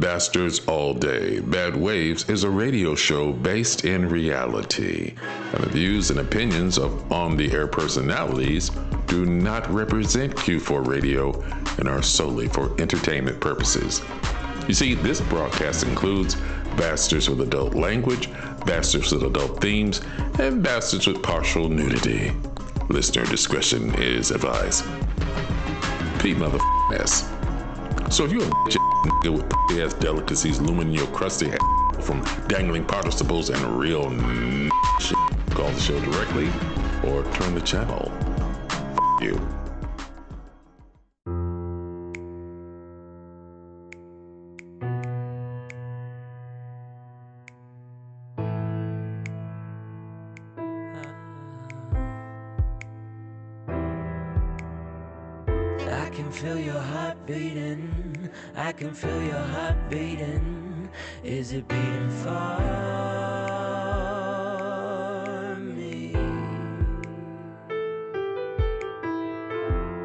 Bastards All Day, Bad Waves is a radio show based in reality, and the views and opinions of on-the-air personalities do not represent Q4 Radio and are solely for entertainment purposes. You see, this broadcast includes bastards with adult language, bastards with adult themes, and bastards with partial nudity. Listener discretion is advised. Pete motherfucking. So if you're a nigga with ass delicacies looming in your crusty ass from dangling participles and real shit, call the show directly or turn the channel. You. I can feel your heart beating. I can feel your heart beating. Is it beating for me?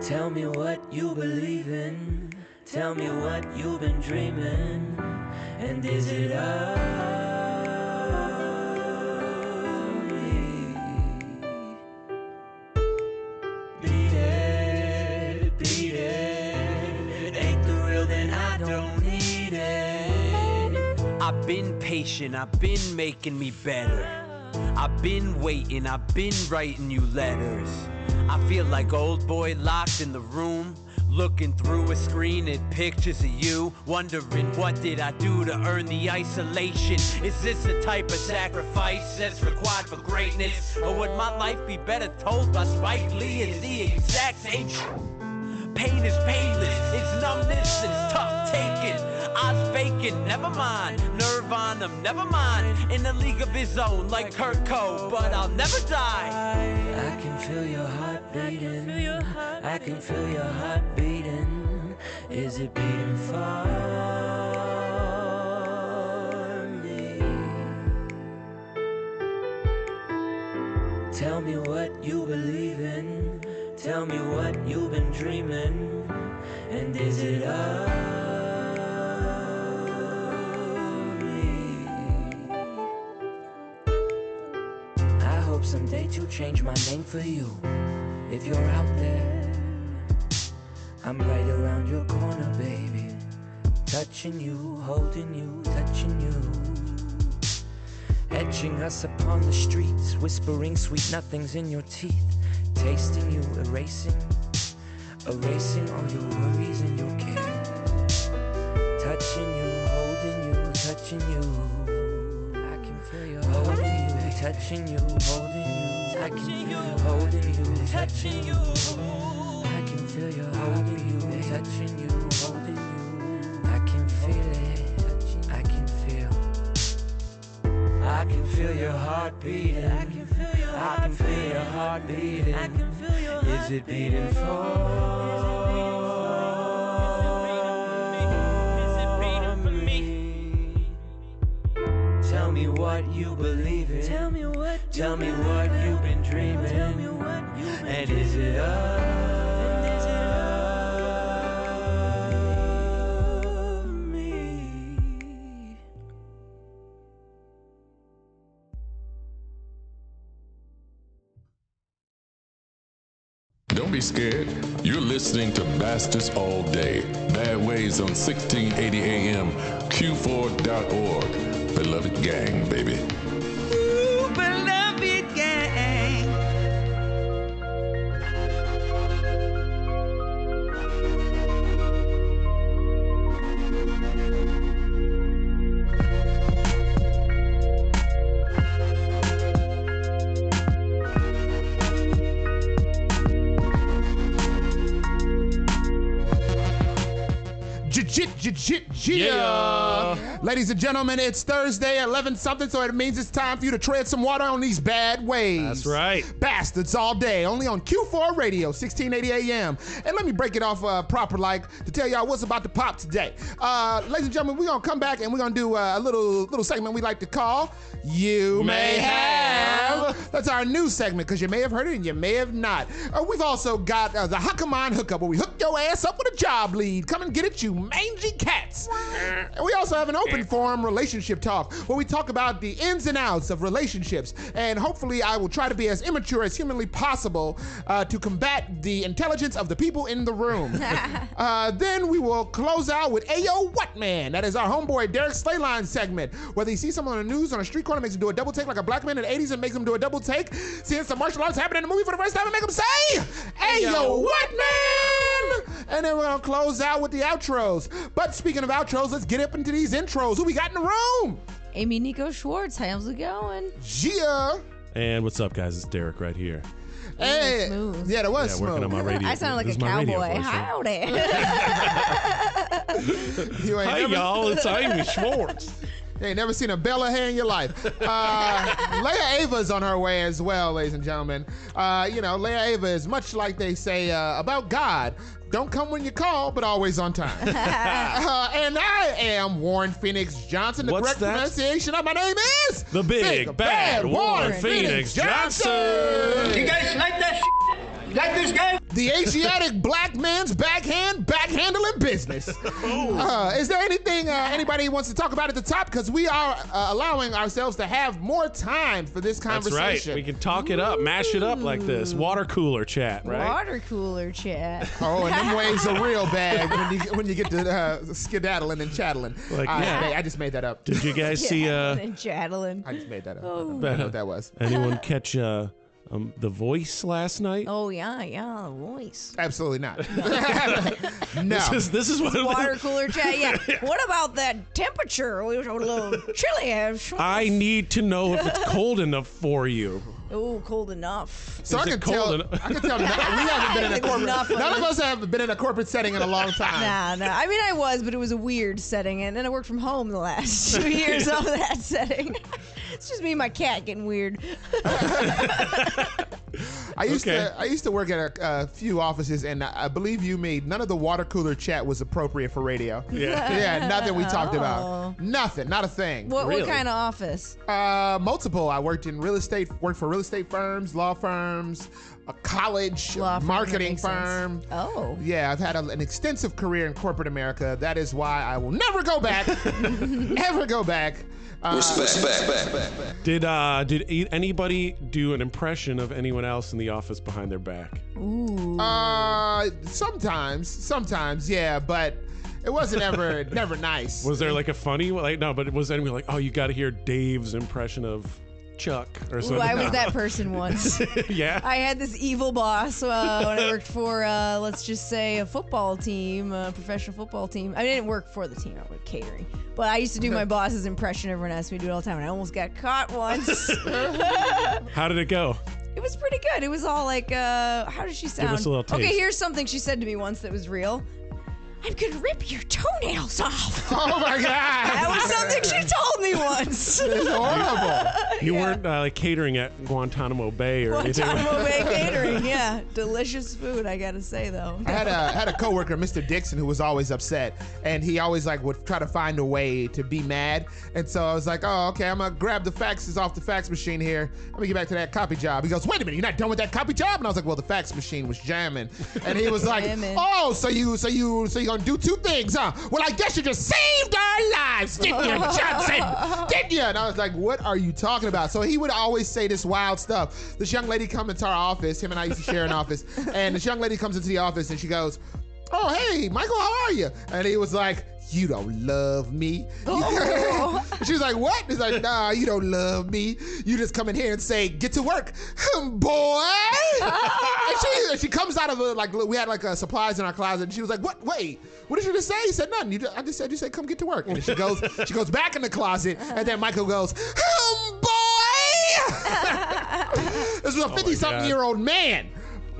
Tell me what you believe in. Tell me what you've been dreaming. And is it of me? Beat it, beat it. Ain't the real, then I don't need it. I've been patient, I've been making me better. I've been waiting, I've been writing you letters. I feel like old boy locked in the room, looking through a screen at pictures of you, wondering what did I do to earn the isolation? Is this the type of sacrifice that's required for greatness? Or would my life be better told by Spike Lee? It's the exact same pain is painless, it's numbness, it's tough taking. Eyes vacant, never mind. Nerve on him, never mind. In a league of his own, like Kurt Cole, but I'll never die. I can feel your heart beating. I can feel your heart beating. Is it beating for me? Tell me what you believe in. Tell me what you've been dreaming. And is it of me? I hope someday to change my name for you. If you're out there, I'm right around your corner, baby. Touching you, holding you, touching you. Etching us upon the streets, whispering sweet nothings in your teeth. Tasting you, erasing all your worries and your care. Touching you, holding you, touching you. I can feel you, holding you, touching you, holding you. I can feel you, holding you, touching you. I can feel you, holding you, touching you, holding you. I can feel it, I can feel. I can feel your heart beating. I can feel your heart beating. Is it beating for me? Tell me what you believe in. Tell me what you've been dreaming. And is it of me? Don't be scared. You're listening to Bastards All Day, Bad Waves on 1680 AM, Q4.org. Beloved gang, baby. Ooh, beloved gang. Yeah. Ladies and gentlemen, it's Thursday, 11 something, so it means it's time for you to tread some water on these bad waves. That's right. Bastards All Day, only on Q4 Radio, 1680 AM. And let me break it off proper like to tell y'all what's about to pop today. Ladies and gentlemen, we're going to come back and we're going to do a little segment we like to call You May Have. That's our new segment because you may have heard it and you may have not. We've also got the Huck-a-Mine Hookup where we hook your ass up with a job lead. Come and get it, you mangy cats. And we also have an open forum relationship talk where we talk about the ins and outs of relationships. And hopefully I will try to be as immature as humanly possible to combat the intelligence of the people in the room. Then we will close out with Ayo What Man. That is our homeboy Derek Slayline segment. Whether you see someone on the news on a street corner, makes him do a double take like a black man in the 80s and makes him do a double take. Seeing some martial arts happen in the movie for the first time and make him say, Ayo What Man? And then we're gonna close out with the outros. But speaking of outros, let's get up into these intros. Who we got in the room? Amy Nico Schwartz, how's it going? Gia. And what's up, guys? It's Derek right here. Hey. Smooth. Yeah, that was smooth. Working on my radio. I sound like this a is my radio cowboy. voice, huh? Howdy. You ain't Hey, never, y'all, it's Amy Schwartz. you ain't never seen a Bella hair in your life. Leia Ava's on her way as well, ladies and gentlemen. Leia Ava is much like they say about God. Don't come when you call, but always on time. And I am Warren Phoenix Johnson. The What's correct that? pronunciation of my name is The big bad Warren Phoenix Johnson. You guys like that shit? You like this game? The Asiatic black man's backhandling business. Is there anything anybody wants to talk about at the top? Because we are allowing ourselves to have more time for this That's conversation. right. We can talk it up, mash it up like this. Water cooler chat, right? Water cooler chat. Oh, and them waves are real bad when you get to skedaddling and chattling. Like, yeah. I just made that up. Did you guys see and chatteling. I just made that up. I don't know what that was. anyone catch The Voice last night? Oh, yeah, the voice. Absolutely not. No. This is what Water cooler chat, yeah. What about that temperature? We were a little chilly. I need to know if it's cold enough for you. Oh, cold enough. So Is I it can cold tell. enough? I can tell. We haven't been in a It's corporate. enough of None of it. us have been in a corporate setting in a long time. Nah. I mean, I was, but it was a weird setting, and then I worked from home the last 2 years of that setting. It's just me and my cat getting weird. I used to work at a few offices, and I believe you me, none of the water cooler chat was appropriate for radio. Yeah, nothing we talked about. Nothing, not a thing. What Really? kind of office? Multiple. I worked in real estate, worked for real estate firms, law firms, a college, Law firm, marketing that makes sense. firm. Oh. Yeah, I've had an extensive career in corporate America. That is why I will never go back. Never go back. Did anybody do an impression of anyone else in the office behind their back? Ooh. Sometimes, yeah, but it wasn't ever never nice. Was there like a funny one? Like, no, but was anyone like, oh, you got to hear Dave's impression of Chuck or Ooh, something? I was that person once. Yeah. I had this evil boss when I worked for, let's just say, a football team, a professional football team. I didn't work for the team, I worked catering. But I used to do my boss's impression. Everyone asked me to do it all the time, and I almost got caught once. How did it go? It was pretty good. It was all like, how did she sound? us a little taste. Okay, here's something she said to me once that was real. I'm gonna rip your toenails off. Oh my God! That was something she told me once. It's horrible. You weren't like catering at Guantanamo Bay or anything. Guantanamo Bay catering, yeah. Delicious food, I gotta say, though. I had a coworker, Mr. Dixon, who was always upset, and he always would try to find a way to be mad. And so I was like, oh, okay, I'm gonna grab the faxes off the fax machine here. Let me get back to that copy job. He goes, wait a minute, you're not done with that copy job? And I was like, well, the fax machine was jamming. And he was like, Jamming. oh, so you gonna do two things, huh? Well, I guess you just saved our lives, didn't you, Johnson? Didn't you? And I was like, what are you talking about? So he would always say this wild stuff. This young lady come into our office. Him and I used to share an office. And this young lady comes into the office and she goes, oh, hey, Michael, how are you? And he was like, you don't love me. Oh. She was like, what? He's like, nah, you don't love me. You just come in here and say, get to work, boy. And she comes out of we had supplies in our closet, and she was like, what? Wait, what did you just say? He said nothing. I just said, you said, come get to work. And then she goes back in the closet, and then Michael goes, boy. This was a 50-something-year-old man.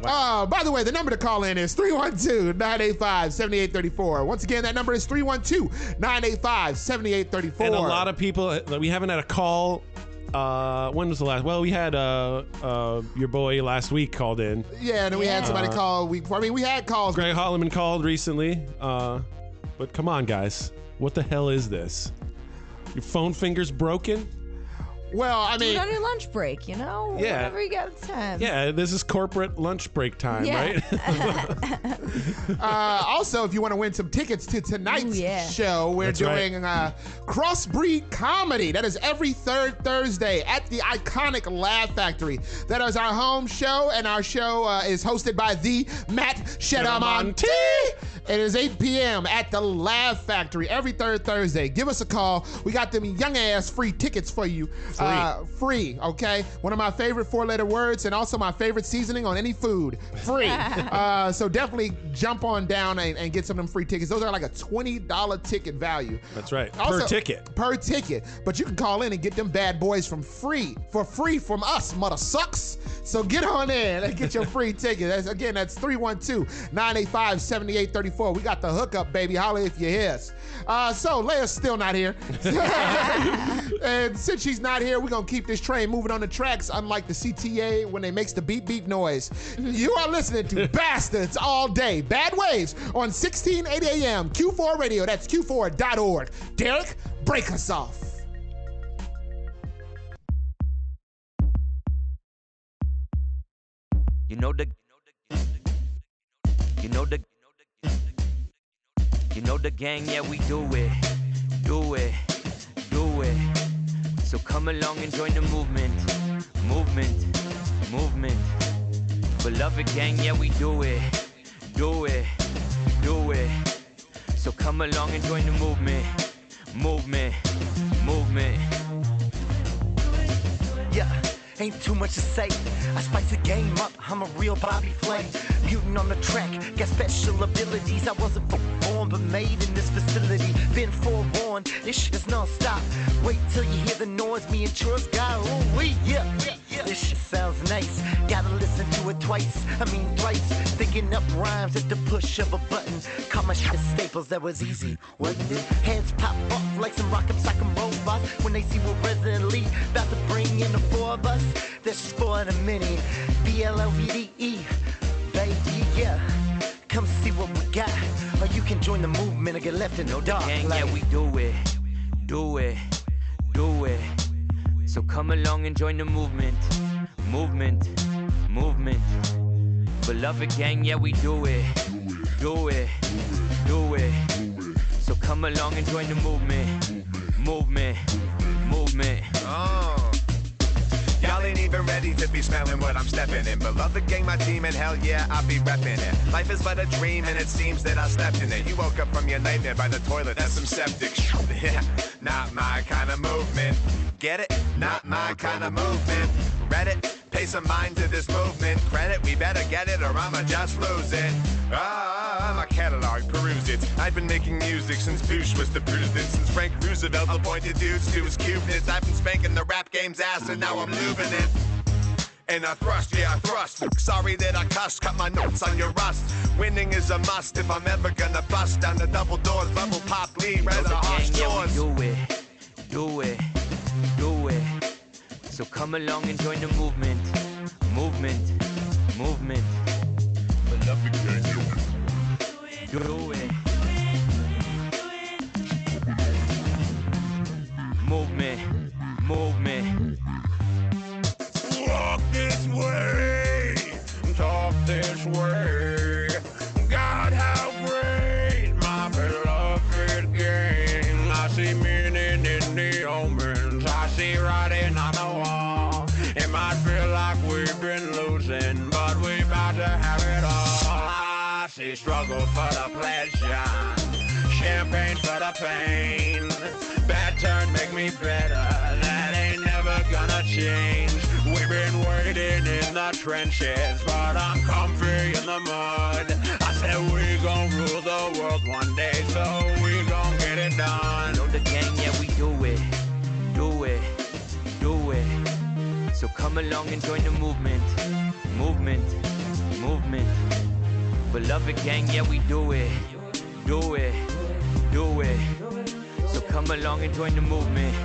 Wow. By the way, the number to call in is 312-985-7834. Once again, that number is 312-985-7834. And a lot of people, we haven't had a call. When was the last? Well, we had your boy last week called in. Yeah, and then we had somebody call a week before. I mean, we had calls. Greg Holloman called recently. But come on, guys. What the hell is this? Your phone finger's broken? Well, I Do it mean, on your lunch break, you know? Yeah. Whenever you got the time. Yeah, this is corporate lunch break time, Yeah. right? also, if you want to win some tickets to tonight's Ooh, yeah. show, we're That's right. doing Crossbreed Comedy. That is every third Thursday at the iconic Laugh Factory. That is our home show, and our show is hosted by the Matt Shedamonte. It is 8 p.m. at the Laugh Factory every third Thursday. Give us a call. We got them young-ass free tickets for you. Free, okay? One of my favorite four-letter words and also my favorite seasoning on any food. Free. So definitely jump on down and get some of them free tickets. Those are like a $20 ticket value. That's right. Also, Per ticket. Per ticket. But you can call in and get them bad boys for free from us, mother sucks. So get on in and get your free ticket. That's 312-985-7834. We got the hookup, baby. Holla if you hear us. So Leia's still not here. And since she's not here, we're going to keep this train moving on the tracks, unlike the CTA when they makes the beep beep noise. You are listening to Bastards All Day. Bad Waves on 1680 AM, Q4 Radio. That's Q4.org. Derek, break us off. You know the gang, yeah, we do it. So come along and join the movement. Beloved gang, yeah, we do it. So come along and join the movement. Yeah, ain't too much to say. I spice the game up, I'm a real Bobby Flay. Mutant on the track, got special abilities. I wasn't born but made in this facility. Been forewarned, this shit is non-stop. Wait till you hear the noise, me and Trust got. Ooh, yeah. This shit sounds nice, gotta listen to it twice. Thrice, thinking up rhymes at the push of a button. Call my shit staples, that was easy, wasn't it? Hands pop off like some rock-ups like I'm robots. When they see what Resident Lee about to bring in the four of us. That's just for a mini, BLOVDE, baby, yeah. Come see what we got, or you can join the movement or get left in the dark. Gang, yeah, we do it. So come along and join the movement. Beloved gang, yeah, we do it. So come along and join the movement. Y'all ain't even ready to be smelling what I'm stepping in. Beloved gang, my team, and hell yeah, I'll be repping it. Life is but a dream, and it seems that I slept in it. You woke up from your nightmare by the toilet, that's some septic shit. Yeah, not my kind of movement. Get it? Not my kind of movement. Read it? Pay some mind to this movement. Credit, we better get it, or I'ma just lose it. My catalog, peruse it. I've been making music since Bush was the president. Since Frank Roosevelt appointed dudes to his cuteness. I've been spanking the rap game's ass, and now I'm lubing it. And I thrust. Sorry that I cussed, cut my notes on your rust. Winning is a must if I'm ever gonna bust down the double doors, bubble pop, lead, right the harsh doors. Do it. So come along and join the movement. Beloved gang, Do it. Movement. Walk this way, talk this way. God, how great my beloved gang. I see meaning in the omens. I see writing on the wall. It might feel like we've been losing, but we about to have it all. I see struggle for the pleasure, champagne for the pain. Bad turn make me better. That ain't never gonna change. We've been waiting in the trenches, but I'm comfy in the mud. I said we gon' rule the world one day, so we gon' get it done. Know the gang, yeah, we do it. So come along and join the movement. Beloved gang, yeah, we do it. So come along and join the movement.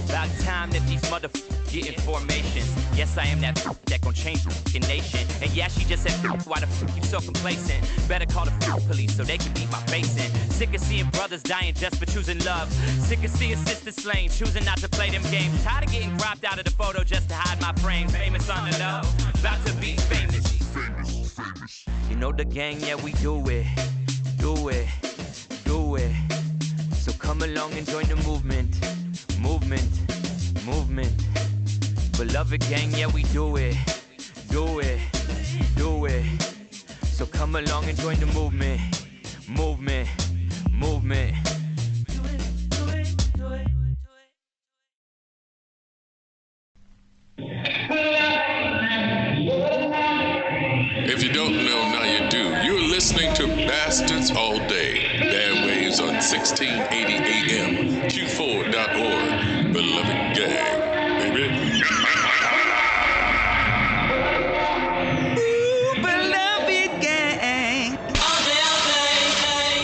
About time that these motherfuckers getting formations. Yes, I am that gon' change the fucking nation. And yeah, she just said, why the fuck you so complacent? Better call the police so they can beat my face in. Sick of seeing brothers dying just for choosing love. Sick of seeing sisters slain, choosing not to play them games. Tired of getting cropped out of the photo just to hide my frame. Famous on the low, about to be famous. You know the gang, yeah, we do it. Do it. Do it. So come along and join the movement. Movement. Movement. Beloved gang, yeah, we do it. Do it. Do it. So come along and join the movement. Movement. Movement. If you don't know, now you do. You're listening to Bastards All Day. Bad Waves on 1680 AM, Q4.org. Beloved gang, baby. Beloved gang. All day, all day.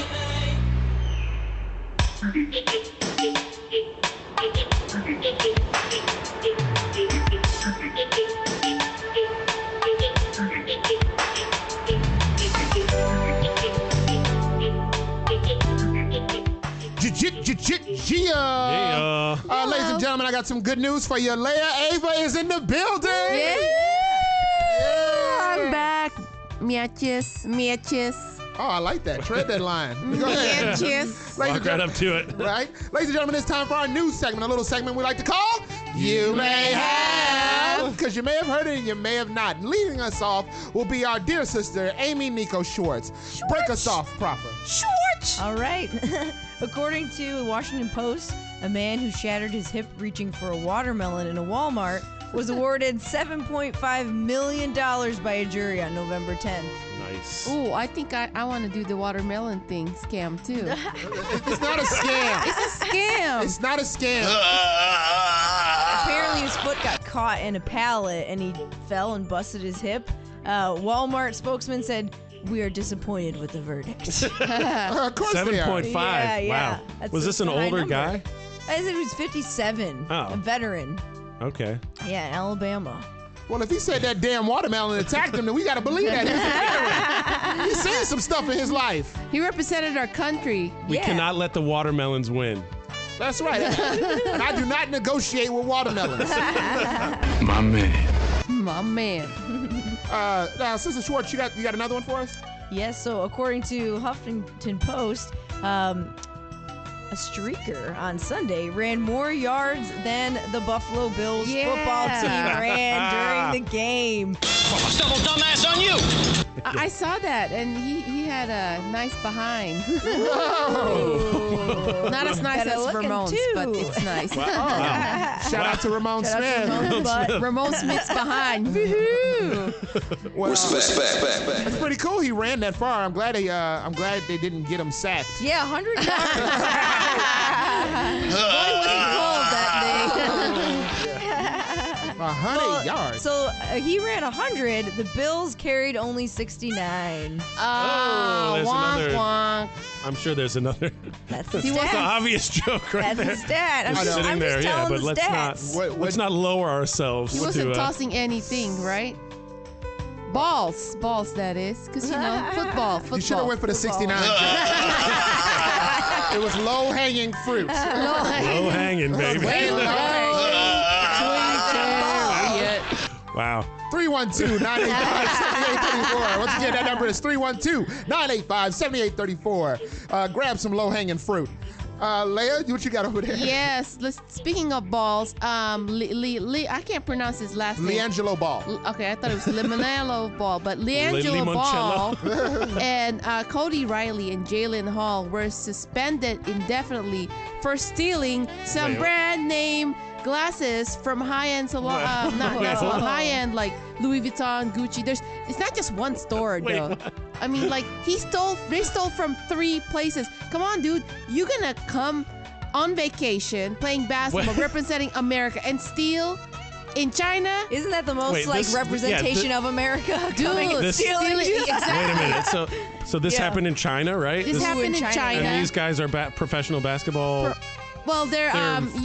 Ladies and gentlemen, I got some good news for you. Leia Ava is in the building. Yeah. I'm back. Miaches. Oh, I like that. Tread that line. Go ahead. Miaches. Walk right up to it. Right? Ladies and gentlemen, it's time for our news segment, a little segment we like to call You May Have. Because you may have heard it and you may have not. Leading us off will be our dear sister, Amy Nico Schwartz. Break us off proper. Schwartz! All right. According to the Washington Post, a man who shattered his hip reaching for a watermelon in a Walmart was awarded $7.5 million by a jury on November 10th. Nice. Ooh, I think I want to do the watermelon thing scam too. It's not a scam. It's a scam. It's not a scam. Apparently his foot got caught in a pallet and he fell and busted his hip. Walmart spokesman said, "We are disappointed with the verdict." Of course they are. 7.5. Yeah. Wow. That's Was this an a high older number. guy? I said he was 57. Oh. A veteran. Okay. Yeah, in Alabama. Well, if he said that damn watermelon attacked him, then we got to believe that. He's seen some stuff in his life. He represented our country. We Yeah. cannot let the watermelons win. That's right. And I do not negotiate with watermelons. My man. My man. Now, Sister Schwartz, you got another one for us? Yes, so according to Huffington Post, a streaker on Sunday ran more yards than the Buffalo Bills football team ran during the game. Double dumbass on you! I saw that, and he had a nice behind. Not as nice Better as looking, Ramon's, too. but it's nice. Shout out to Ramon Shout out to Smith. Ramon, but Ramon Smith's behind. Woohoo! Well, that's pretty cool. He ran that far. I'm glad they didn't get him sacked. yeah, 100 yards. Boy, was he cold that day. 100 yards. So he ran 100. The Bills carried only 69. Oh, there's wonk, another- wonk. I'm sure there's another. That's the He It's an stat. obvious joke right That's there. the stat. I'm Just just, sitting I'm there, just yeah, telling but the let's stats. not let's not lower ourselves. He to, wasn't tossing anything, right? Balls, that is, because football. You should have went for the 69. It was low-hanging fruit. low hanging, baby. Way low. Wow. 312-985-7834. Once again, that number is 312-985-7834. Grab some low-hanging fruit. Leia, what you got over there? Yes. Speaking of balls, I can't pronounce his last name. LiAngelo Ball. Okay, I thought it was Limonello Ball, but LiAngelo Ball and Cody Riley and Jalen Hall were suspended indefinitely for stealing some brand name glasses from high-end salon, high-end like Louis Vuitton, Gucci. It's not just one store though. I mean, like they stole from 3 places. Come on, dude, you're gonna come on vacation playing basketball, representing America, and steal in China? Isn't that the most this- representation of America? Dude, Coming and stealing. exactly. Wait a minute. So this Yeah. happened in China, right? This happened in China. And these guys are professional basketball Well, they're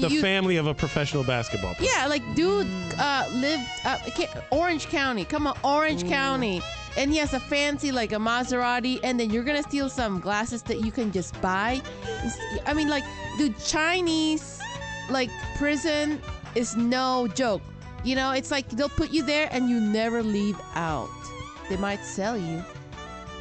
the family of a professional basketball player. Yeah, like dude lived Orange County. Come on, Orange County. And he has a fancy, like a Maserati, and then you're gonna steal some glasses that you can just buy. I mean, like, dude, Chinese, like, prison is no joke. You know, it's like they'll put you there and you never leave out. They might sell you.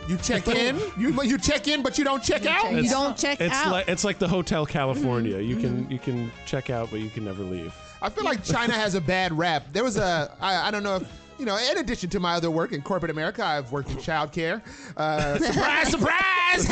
You check in, you check in, but you don't check out. You don't check out. It's like the Hotel California. You can check out, but you can never leave. I feel like China has a bad rap. There was I don't know if, you know, in addition to my other work in corporate America, I've worked in childcare. Surprise, surprise!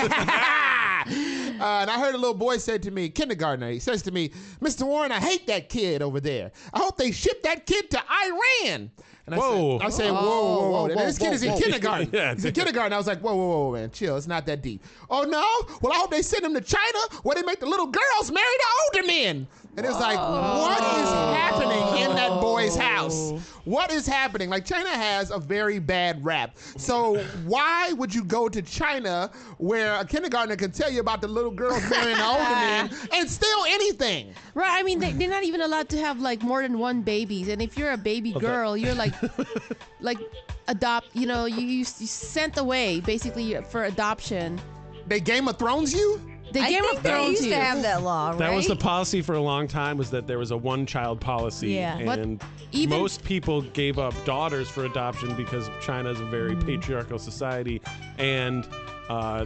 And I heard a little boy say to me, kindergartner, he says to me, Mr. Warren, I hate that kid over there. I hope they ship that kid to Iran. And I said, whoa. And this kid is in kindergarten. Yeah. He's in kindergarten. I was like, whoa, man, chill. It's not that deep. Oh, no? Well, I hope they send him to China where they make the little girls marry the older men. And it's like, what is happening in that boy's house? What is happening? Like, China has a very bad rap. So why would you go to China where a kindergartner can tell you about the little girls marrying the older men and steal anything? Right, I mean, they're not even allowed to have, like, more than one babies. And if you're a baby girl, you're like adopt, you know, you sent away, basically, for adoption. They Game of Thrones you? I think they used to have that law, right? That was the policy for a long time, was that there was a one-child policy. Yeah. And most people gave up daughters for adoption because China is a very patriarchal society, and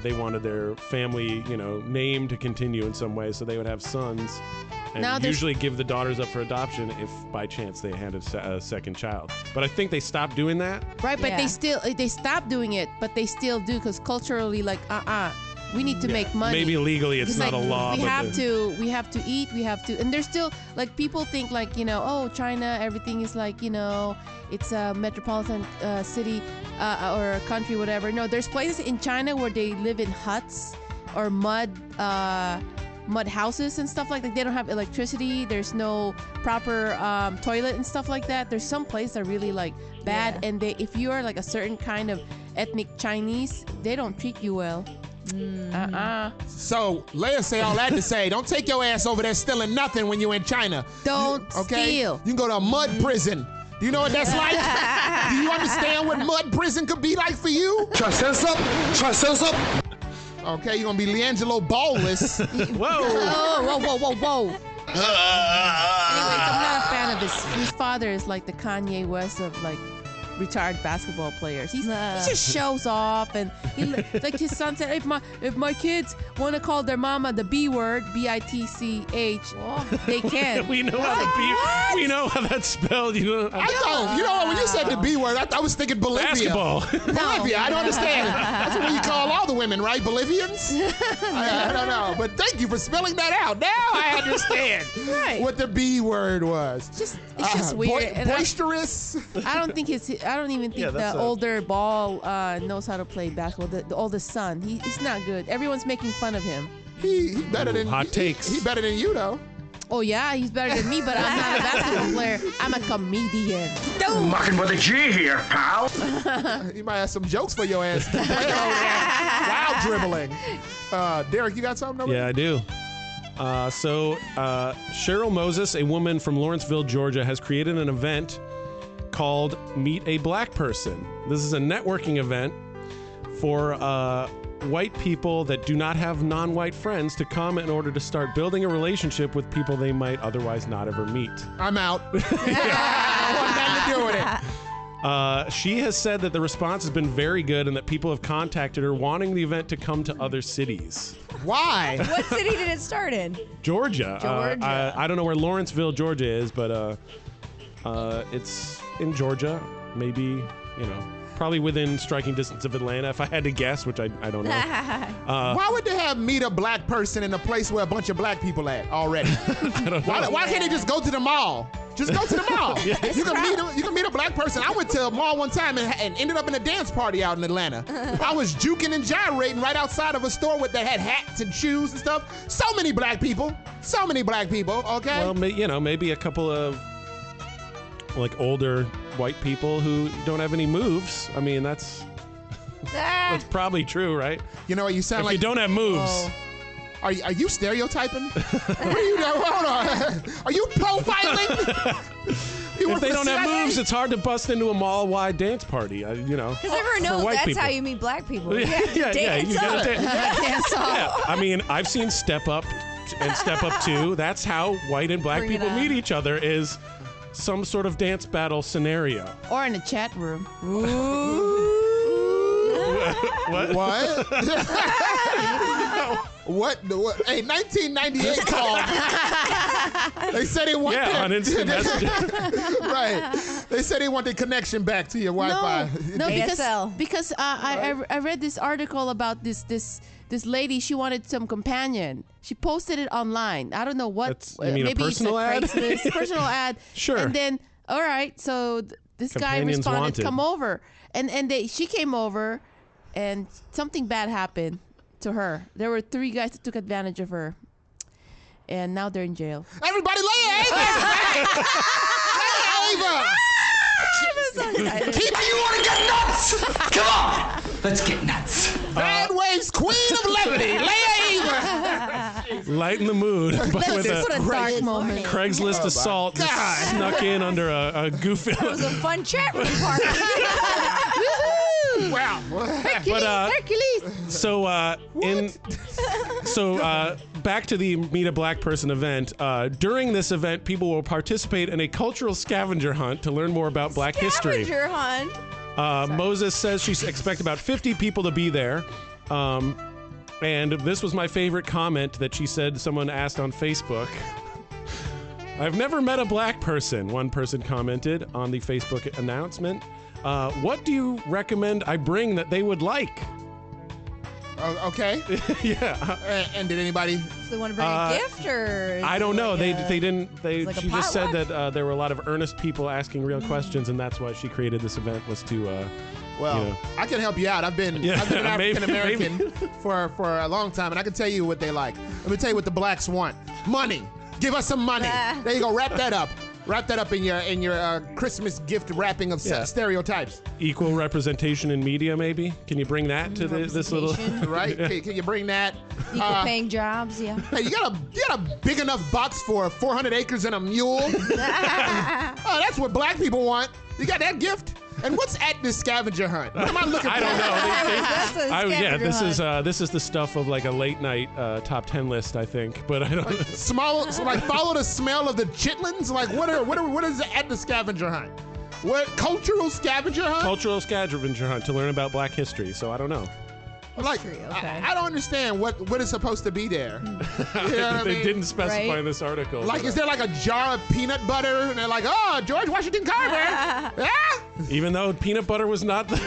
they wanted their family, you know, name to continue in some way, so they would have sons. And usually give the daughters up for adoption if by chance they had a second child. But I think they stopped doing that. Right, but they stopped doing it, but they still do, because culturally, like, we need to make money. Maybe legally it's not like, a law. We have to eat, and there's still, like, people think, like, you know, oh, China, everything is like, you know, it's a metropolitan city or a country, whatever. No, there's places in China where they live in huts or mud houses and stuff like that. They don't have electricity. There's no proper toilet and stuff like that. There's some places that are really, like, bad, and if you are like a certain kind of ethnic Chinese, they don't treat you well. So Leia say all that to say, don't take your ass over there stealing nothing when you're in China. Don't steal. You can go to a mud prison. Do you know what that's like? Do you understand what mud prison could be like for you? Try to sense up. Okay, you're gonna be Leangelo Ballless. Whoa. Anyways, I'm not a fan of his father is like the Kanye West of, like, retired basketball players. He just shows off, and like his son said, if my kids want to call their mama the B word, B-I-T-C-H, they can. We know how that's spelled. You know when you said the B word, I was thinking Bolivia. Basketball. Bolivia, I don't understand. That's what you call all the women, right? Bolivians? I don't know, but thank you for spelling that out. Now I understand what the B word was. It's just weird. Boisterous. I don't even think the older Ball knows how to play basketball. The oldest son, he's not good. Everyone's making fun of him. He better than hot takes. He better than you though. Oh yeah, he's better than me, but I'm not a basketball player. I'm a comedian. Mucking with a G here, pal. You might have some jokes for your ass. Wild dribbling. Derek, you got something over Yeah, I do. So Cheryl Moses, a woman from Lawrenceville, Georgia, has created an event called Meet a Black Person. This is a networking event for white people that do not have non-white friends to come in order to start building a relationship with people they might otherwise not ever meet. I'm out. I want nothing to do with it. She has said that the response has been very good and that people have contacted her wanting the event to come to other cities. Why? What city did it start in? Georgia. I don't know where Lawrenceville, Georgia is, but it's in Georgia. Maybe, you know, probably within striking distance of Atlanta, if I had to guess, which I don't know. Why would they have meet a black person in a place where a bunch of black people at already? I don't know. Why can't they just go to the mall? Just go to the mall. You can meet a black person. I went to a mall one time and ended up in a dance party out in Atlanta. I was juking and gyrating right outside of a store that had hats and shoes and stuff. So many black people. Okay. Well, maybe a couple of like older white people who don't have any moves. I mean, that's probably true, right? You know what? You sound if like you don't have moves. Are you stereotyping? What are you doing? Hold on. Are you profiling? If they don't have moves, it's hard to bust into a mall-wide dance party. You know, because everyone knows that's how you meet black people. Yeah, you gotta dance off. Yeah, I mean, I've seen Step Up and Step Up 2. That's how white and black people meet each other, is some sort of dance battle scenario. Or in a chat room. Ooh. What? What? Hey, 1998 called. They said they want on instant messaging. Right. They said they want the connection back to your Wi-Fi. No, because I read this article about this lady. She wanted some companion. She posted it online. I don't know what. You mean maybe a personal ad? Personal ad. Sure. And then, all right, so this guy responded, wanted. "Come over," and she came over, and something bad happened to her. There were 3 guys that took advantage of her, and now they're in jail. Everybody, lay Ava! Lay Ava! Keep you want to get nuts? Come on, let's get nuts. Bad Waves, Queen of Levity, lay Ava! Lighten the mood with a dark moment. Craigslist assault just snuck in under a goofy. It was a fun chat room party. Wow. Hercules. So back to the Meet a Black Person event. During this event, people will participate in a cultural scavenger hunt to learn more about Black history. Scavenger hunt. Moses says she expects about 50 people to be there. And this was my favorite comment that she said. Someone asked on Facebook. I've never met a black person, one person commented on the Facebook announcement. What do you recommend I bring that they would like? Okay. Yeah. And did anybody? So they want to bring a gift, or I don't know. They didn't. like She a just said potluck? that there were a lot of earnest people asking real questions, and that's why she created this event, was to. Well, I can help you out. I've been an African American for a long time, and I can tell you what they like. Let me tell you what the blacks want: money. Give us some money. There you go. Wrap that up. Wrap that up in your Christmas gift wrapping of stereotypes. Equal representation in media, maybe. Can you bring that to this little? Right? Can you bring that? Equal paying jobs, yeah. Hey, you got a big enough box for 400 acres and a mule? Oh, that's what black people want. You got that gift? And what's at this scavenger hunt? What am I looking for? I don't know. This is the stuff of like a late night top 10 list, I think. But I don't. Follow the smell of the chitlins. Like what is at the scavenger hunt? What cultural scavenger hunt? Cultural scavenger hunt to learn about Black history. So I don't know. I don't understand what is supposed to be there. You know what They didn't specify in this article. Like, is there like a jar of peanut butter? And they're like, oh, George Washington Carver. Yeah? Even though peanut butter was not the.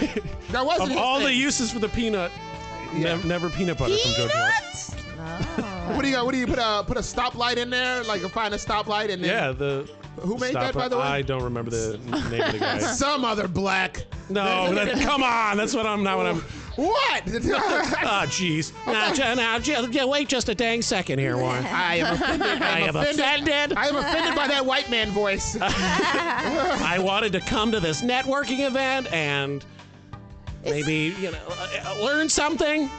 That wasn't of all the uses for the peanut, never peanut butter from George Washington. What do you got? What do you put a stoplight in there? Like find a stoplight and then who made that, by the way? I don't remember the name of the guy. Some other black. No, come on. That's what I'm not. What I'm. What? Oh, jeez. Now, wait just a dang second here, Warren. I am offended. I am offended by that white man voice. I wanted to come to this networking event and maybe, learn something.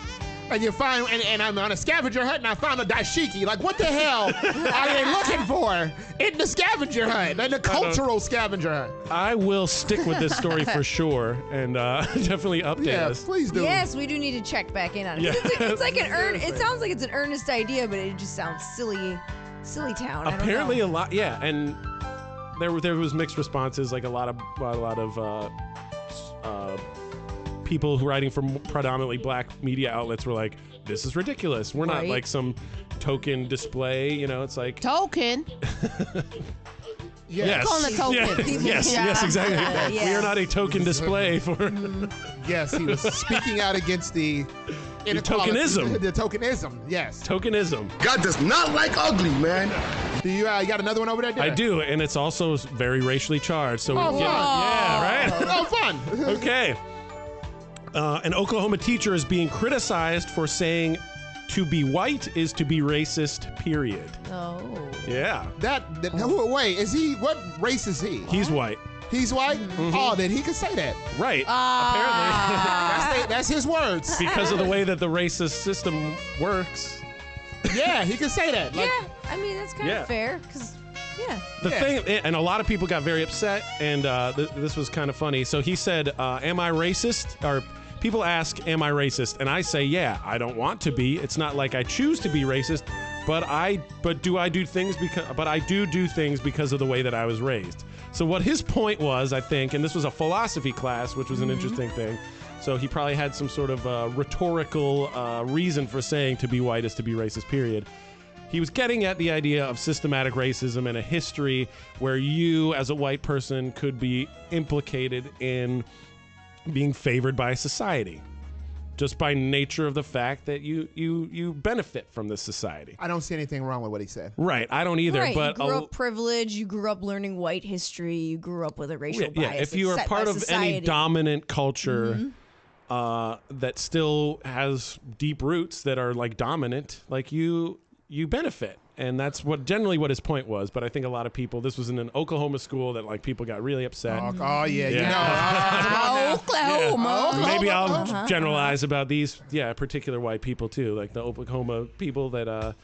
And you find, and I'm on a scavenger hunt, and I found a dashiki. Like, what the hell are they looking for in the scavenger hunt, in the cultural scavenger hunt? I will stick with this story for sure, and definitely update us. Yeah, please do. Yes, we do need to check back in on it. Yeah. It's like it sounds like it's an earnest idea, but it just sounds silly town. Apparently a lot, and there was mixed responses. Like a lot of people writing from predominantly black media outlets were like, this is ridiculous. We're not like some token display, it's like token. Yes. Calling a token. Yes, exactly. Yeah. We are not a token display for. Yes, he was speaking out against the tokenism. The tokenism, yes. Tokenism. God does not like ugly, man. Do you got another one over there? I do, and it's also very racially charged. So fun. Yeah, right. Oh, fun. Okay. An Oklahoma teacher is being criticized for saying to be white is to be racist, period. Oh. Yeah. Wait, is he, what race is he? He's white. He's white? Mm-hmm. Oh, then he can say that. Right. Apparently. That's his words. Because of the way that the racist system works. Yeah, he can say that. Like, yeah, I mean that's kind of fair because The thing, and a lot of people got very upset, and this was kind of funny. So he said, "Am I racist?" Or people ask, "Am I racist?" And I say, "Yeah, I don't want to be. It's not like I choose to be racist, but I do things because of the way that I was raised." So what his point was, I think, and this was a philosophy class, which was an interesting thing. So he probably had some sort of rhetorical reason for saying to be white is to be racist, period. He was getting at the idea of systematic racism and a history where you, as a white person, could be implicated in being favored by society, just by nature of the fact that you benefit from this society. I don't see anything wrong with what he said. Right, I don't either. Right, but you grew up privileged, you grew up learning white history, you grew up with a racial bias. Yeah, if you are part of any dominant culture that still has deep roots that are like dominant, like you benefit. And that's generally what his point was. But I think a lot of people, this was in an Oklahoma school that like people got really upset. Oklahoma. Maybe I'll generalize about these, particular white people too, like the Oklahoma people that,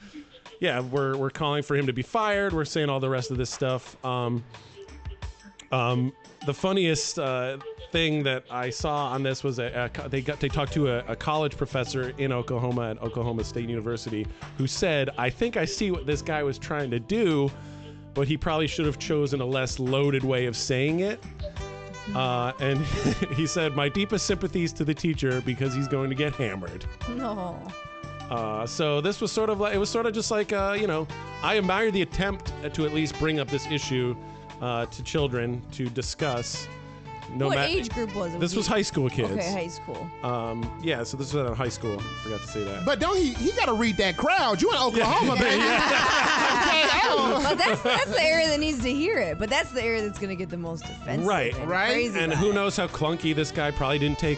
we're calling for him to be fired. We're saying all the rest of this stuff. The funniest thing that I saw on this was they talked to a college professor in Oklahoma at Oklahoma State University who said, "I think I see what this guy was trying to do, but he probably should have chosen a less loaded way of saying it." And he said, "My deepest sympathies to the teacher because he's going to get hammered." No. So this was sort of like, it was sort of just like, I admire the attempt to at least bring up this issue to children to discuss. What age group was it? This was high school kids. Okay, high school. So this was at high school. Forgot to say that. But don't he got to read that crowd. You in Oklahoma, baby. But that's the area that needs to hear it. But that's the area that's going to get the most offensive. Right. And who knows how clunky this guy probably didn't take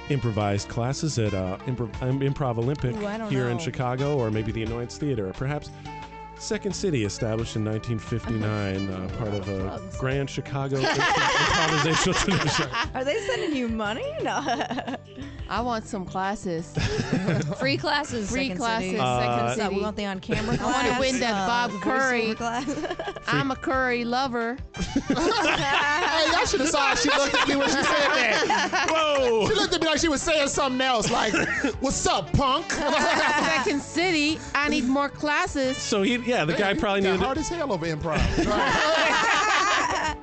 improvised classes at Improv Olympic here in Chicago, or maybe the Annoyance Theater, or perhaps Second City, established in 1959, part of a grand Chicago improvisational tradition. Are they sending you money? No. I want some classes. Free classes. Free Second classes. City. Second City. We want the on-camera class. I want to win that Bob Curry. I'm a Curry lover. Hey, y'all should have saw how she looked at me when she said that. Whoa! She looked at me like she was saying something else, like, "What's up, punk?" Second City. I need more classes. So the guy probably needed hard as hell over improv.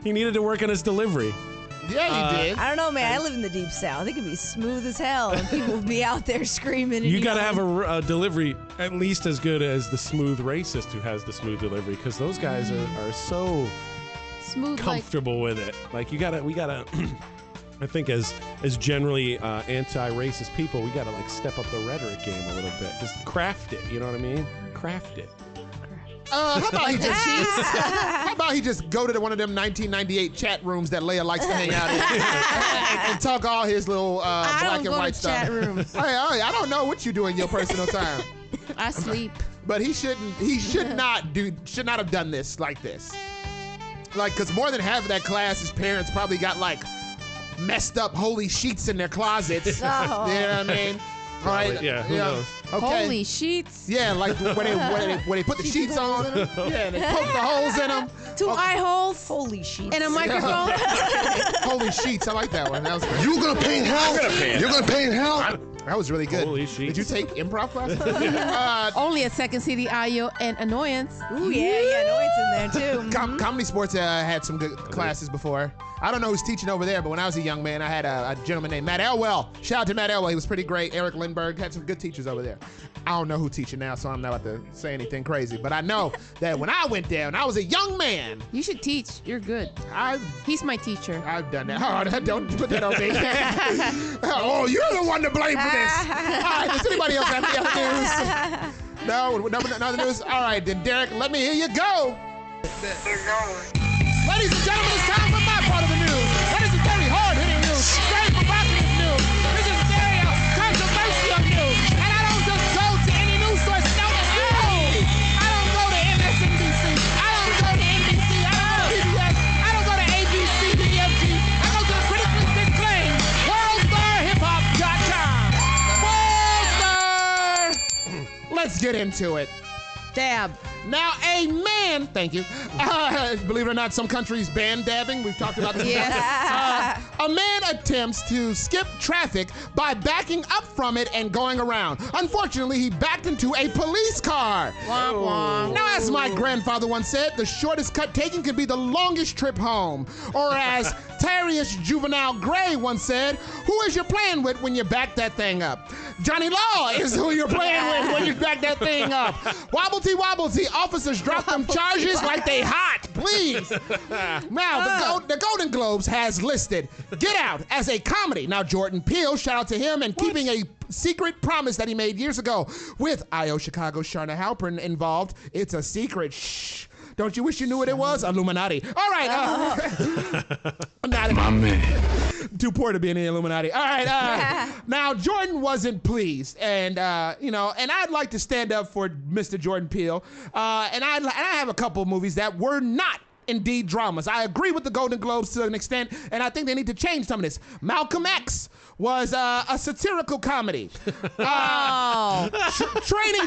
He needed to work on his delivery. Yeah, he did. I don't know, man. I live in the deep south. It can be smooth as hell, and people will be out there screaming. You got to have a delivery at least as good as the smooth racist who has the smooth delivery, because those guys are so smooth, comfortable with it. Like we gotta. I think as generally anti-racist people, we gotta like step up the rhetoric game a little bit. Just craft it. You know what I mean? Craft it. How about he just go to one of them 1998 chat rooms that Leia likes to hang out in and talk all his little black and white stuff. Chat rooms. I don't know what you do in your personal time. I sleep. But he should not have done this like this. Like, because more than half of that class, his parents probably got like messed up holy sheets in their closets. Oh. You know what I mean? All right. Yeah, who knows? Okay. Holy sheets. Yeah, like when they put the sheets on. Yeah, they poke the holes in them. 2 eye holes. Holy sheets. And a microphone. Holy sheets. I like that one. That was great. You gonna paint hell? You're gonna paint hell? That was really good. Holy sheets. Did you take improv classes? Only at Second City, IO, and Annoyance. Ooh, yeah, Annoyance in there too. Comedy Sports had some good classes before. I don't know who's teaching over there, but when I was a young man, I had a gentleman named Matt Elwell. Shout out to Matt Elwell. He was pretty great. Eric Lindbergh had some good teachers over there. I don't know who's teaching now, so I'm not about to say anything crazy. But I know that when I went there, when I was a young man. You should teach. You're good. He's my teacher. I've done that. Oh, don't put that on me. Oh, you're the one to blame for this. All right, does anybody else have any other news? No, other news? All right, then, Derek, let me hear you go. Ladies and gentlemen, it's time for my part of the news. That is very hard-hitting news, very provocative news. This is very controversial news. And I don't just go to any news source. No. I don't go to MSNBC. I don't go to NBC. I don't go to PBS. I don't go to ABC, BFG. I go to the critically acclaimed WorldStarHipHop.com. WorldStar. let's get into it. Dab. Now, a man, thank you. Believe it or not, some countries ban dabbing. We've talked about this. Yes. A man attempts to skip traffic by backing up from it and going around. Unfortunately, he backed into a police car. Womp womp. Now, as my grandfather once said, the shortest cut taken can be the longest trip home. Or as Terrius Juvenile Gray once said, who is you playing with when you back that thing up? Johnny Law is who you're playing with when you back that thing up. Wobble-tee, wobble-tee, officers drop them charges like they hot, please. Now, the Golden Globes has listed Get Out as a comedy. Now, Jordan Peele, shout out to him, and keeping a secret promise that he made years ago with I.O. Chicago's Sharna Halpern involved. It's a secret. Shh. Don't you wish you knew what it was? Illuminati. All right. My man. Too poor to be in the Illuminati. All right. Now, Jordan wasn't pleased. And, and I'd like to stand up for Mr. Jordan Peele. And I have a couple of movies that were not indeed dramas. I agree with the Golden Globes to an extent, and I think they need to change some of this. Malcolm X was a satirical comedy. Training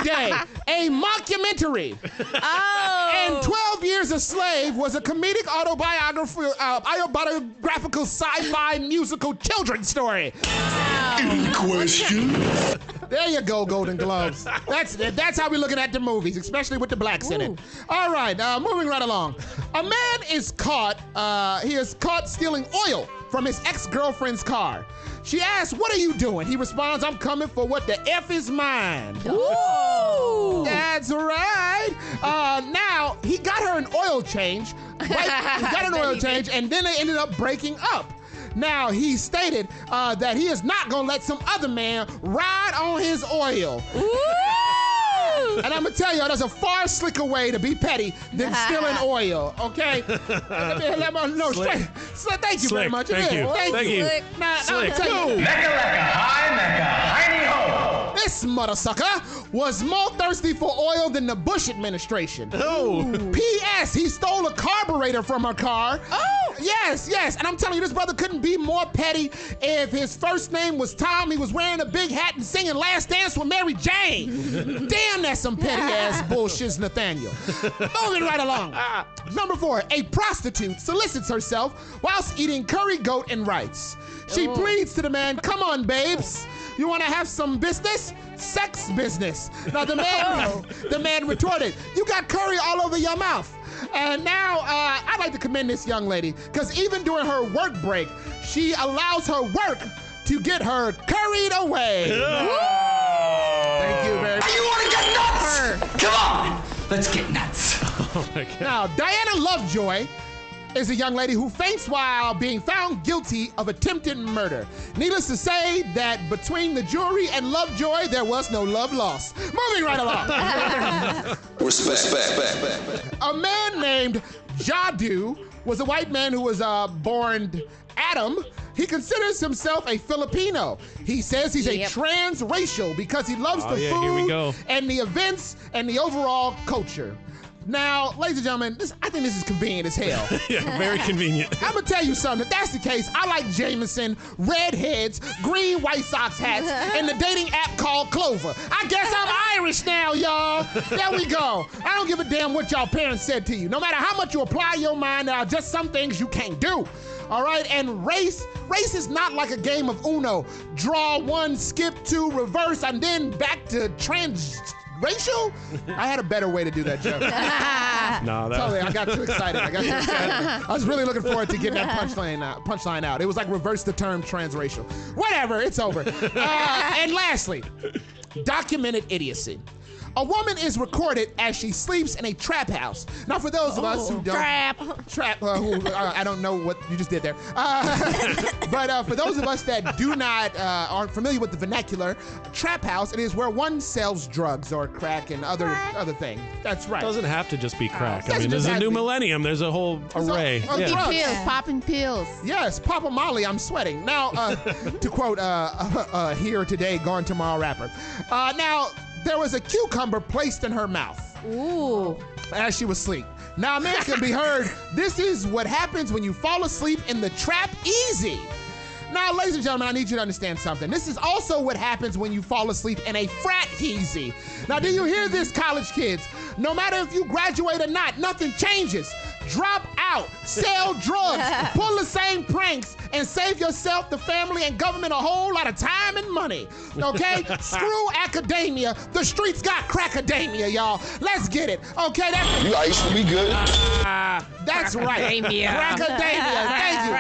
Day, a mockumentary. And 12 Years a Slave was a comedic autobiographical sci-fi musical children's story. Any questions? There you go, Golden Globes. That's how we're looking at the movies, especially with the blacks in it. All right, moving right along. A man is caught, he is caught stealing oil from his ex-girlfriend's car. She asks, what are you doing? He responds, I'm coming for what the F is mine. Ooh. That's right. Now, he got her an oil change. Right? He got an oil change, and then they ended up breaking up. Now, he stated that he is not going to let some other man ride on his oil. Ooh. And I'm going to tell you, there's a far slicker way to be petty than stealing oil, okay? No, straight. So thank you very much. Thank you. Thank you. Now, I'm telling you. Mecca lecca, hi mecca, hiney ho. This mother sucker was more thirsty for oil than the Bush administration. Oh. P.S. He stole a carburetor from her car. Oh. Yes. And I'm telling you, this brother couldn't be more petty. If his first name was Tom, he was wearing a big hat and singing Last Dance with Mary Jane. Damn, that's some petty-ass bullshit, Nathaniel. Moving right along. Number 4, a prostitute solicits herself whilst eating curry goat and rice. She pleads to the man, come on, babes. You want to have some business? Sex business. Now, the man retorted, you got curry all over your mouth. And now, I'd like to commend this young lady, because even during her work break, she allows her work to get her curried away. Thank you very much. You want to get nuts? Come on, let's get nuts. Oh my God. Now, Diana Lovejoy is a young lady who faints while being found guilty of attempted murder. Needless to say that between the jury and Lovejoy, there was no love lost. Moving right along. Respect. A man named Jadu was a white man who was born Adam. He considers himself a Filipino. He says he's a transracial because he loves the food and the events and the overall culture. Now, ladies and gentlemen, I think this is convenient as hell. Yeah, very convenient. I'm gonna tell you something. If that's the case, I like Jameson, redheads, green White Sox hats, and the dating app called Clover. I guess I'm Irish now, y'all. There we go. I don't give a damn what y'all parents said to you. No matter how much you apply your mind, there are just some things you can't do. All right, and race is not like a game of Uno. Draw 1, skip 2, reverse, and then back to transracial? I had a better way to do that joke. Totally, I got too excited. I was really looking forward to getting that punchline out. It was like reverse the term transracial. Whatever, it's over. And lastly, documented idiocy. A woman is recorded as she sleeps in a trap house. Now, for those of us who don't... I don't know what you just did there. But for those of us that aren't familiar with the vernacular, trap house, it is where one sells drugs or crack and other things. That's right. It doesn't have to just be crack. I mean, there's a new millennium. There's a whole array. Popping pills. Yes, Papa Molly, I'm sweating. Now, to quote Here Today, Gone Tomorrow rapper. Now, there was a cucumber placed in her mouth. Ooh. As she was asleep. Now, a man can be heard. This is what happens when you fall asleep in the trap easy. Now, ladies and gentlemen, I need you to understand something. This is also what happens when you fall asleep in a frat heezy. Now, do you hear this, college kids? No matter if you graduate or not, nothing changes. Drop out, sell drugs, pull the same pranks, and save yourself, the family, and government a whole lot of time and money. Okay? Screw academia. The streets got crackademia, y'all. Let's get it. Okay? You ice to be good. That's right. Crackademia. Thank you.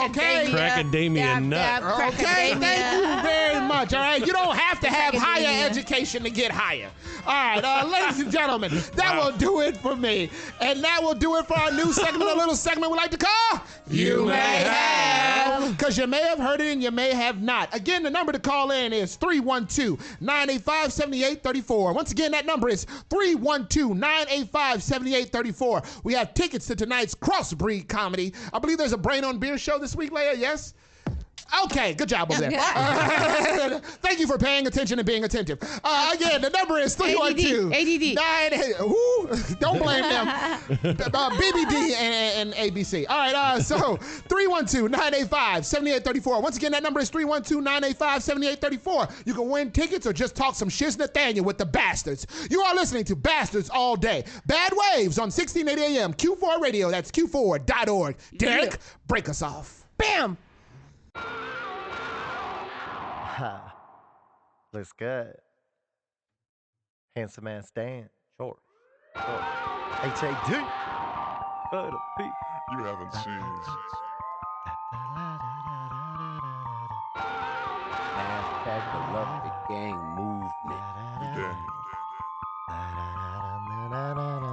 Okay? Crackademia nut. Okay, thank you very much. All right, you don't have to have higher education to get higher. All right, ladies and gentlemen, that will do it for me, and that will do it for our new segment, a little segment we like to call You May Have, because you may have heard it and you may have not. Again, the number to call in is 312-985-7834. Once again, that number is 312-985-7834. We have tickets to tonight's Crossbreed comedy. I believe there's a Brain on Beer show this week, Leia, yes? Okay, good job over there. Thank you for paying attention and being attentive. Again, the number is 312 ADD. Don't blame them. BBD and ABC. All right, so 312-985-7834. Once again, that number is 312-985-7834. You can win tickets or just talk some shiz Nathaniel with the Bastards. You are listening to Bastards All Day. Bad Waves on 1680 AM, Q4 Radio. That's Q4.org. Derek, break us off. Bam! Looks good. Handsome man Stan. Sure. H.A.D. For the P. You haven't seen. Hashtag the Love the Gang movement.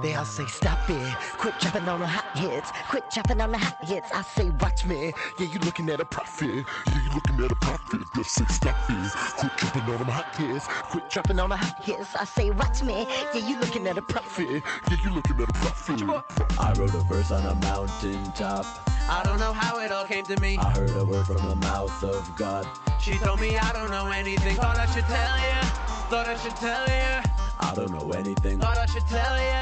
They all say stop it, quit chopping on the hot hits, quit chopping on the hot hits. I say watch me, yeah you looking at a profit, yeah you looking at a profit. They say stop it, quit chopping on the hot hits, quit chopping on the hot hits. I say watch me, yeah you looking at a profit, yeah you looking at a profit. I wrote a verse on a mountaintop. I don't know how it all came to me. I heard a word from the mouth of God. She told me I don't know anything. Thought I should tell you. Thought I should tell you. I don't know anything. Thought I should tell you.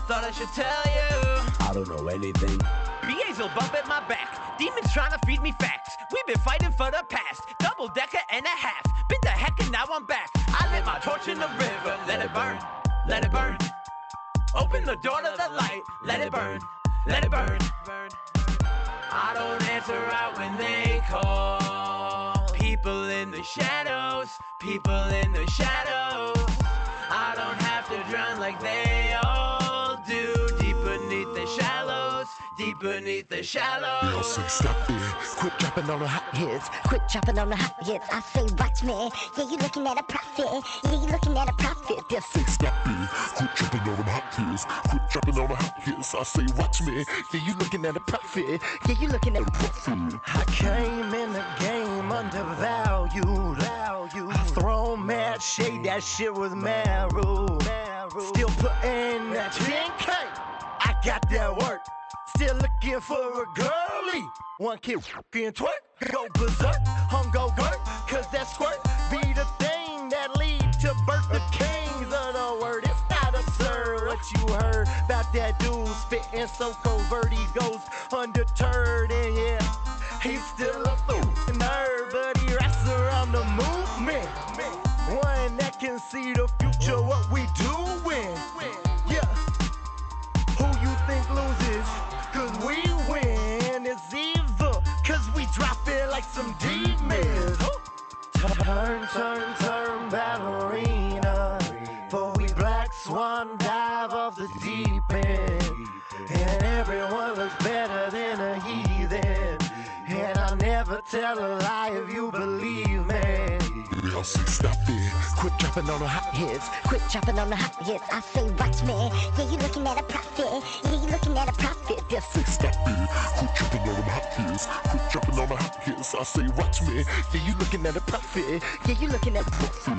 Thought I should tell you. I don't know anything. B.A.'s will bump at my back. Demons trying to feed me facts. We've been fighting for the past. Double decker and a half. Been the heck and now I'm back. I lit my torch in the river. Let it burn. Let it burn. Open the door to the light. Let it burn. Let it burn. I don't answer out when they call. People in the shadows. People in the shadows. I don't have to drown like they all do. Deep beneath the shallows. Deep beneath the shallows. They all say stop it, quit chopping on the hot hits, quit chopping on the hot hits. I say watch me, yeah you looking at a profit, yeah you looking at a profit. They say stop it, quit chopping on the hot hits, quit chopping on the hot hits. I say watch me, yeah you looking at a profit, yeah you looking at a profit. I came in the game undervalued, I throw mad shade, that shit was mad rude. Still putting that 10K, I got that work. Still looking for a girlie. One kid can twerk, go berserk, go work, cause that squirt be the thing that lead to birth the kings of the word. It's not absurd what you heard about that dude spitting so covert he goes undeterred. And yeah, he's still a fool nerd, but he wraps around the movement. One that can see the future, what we doing. Yeah, who you think loses? Cause we win. It's evil, cause we drop it like some demons. Turn, turn, turn, ballerina. For we black swan dive off the deep end. And everyone looks better than a heathen. And I'll never tell a lie if you believe me. I'll say stop it, quit chopping on the hot hits, quit chopping on the hot hits. I say watch me, yeah you looking at a profit, yeah you looking at a profit. They say stop it, quit chopping on the hot hits, quit chopping on the hot hits. I say watch me, yeah you looking at a profit, yeah you looking at a profit.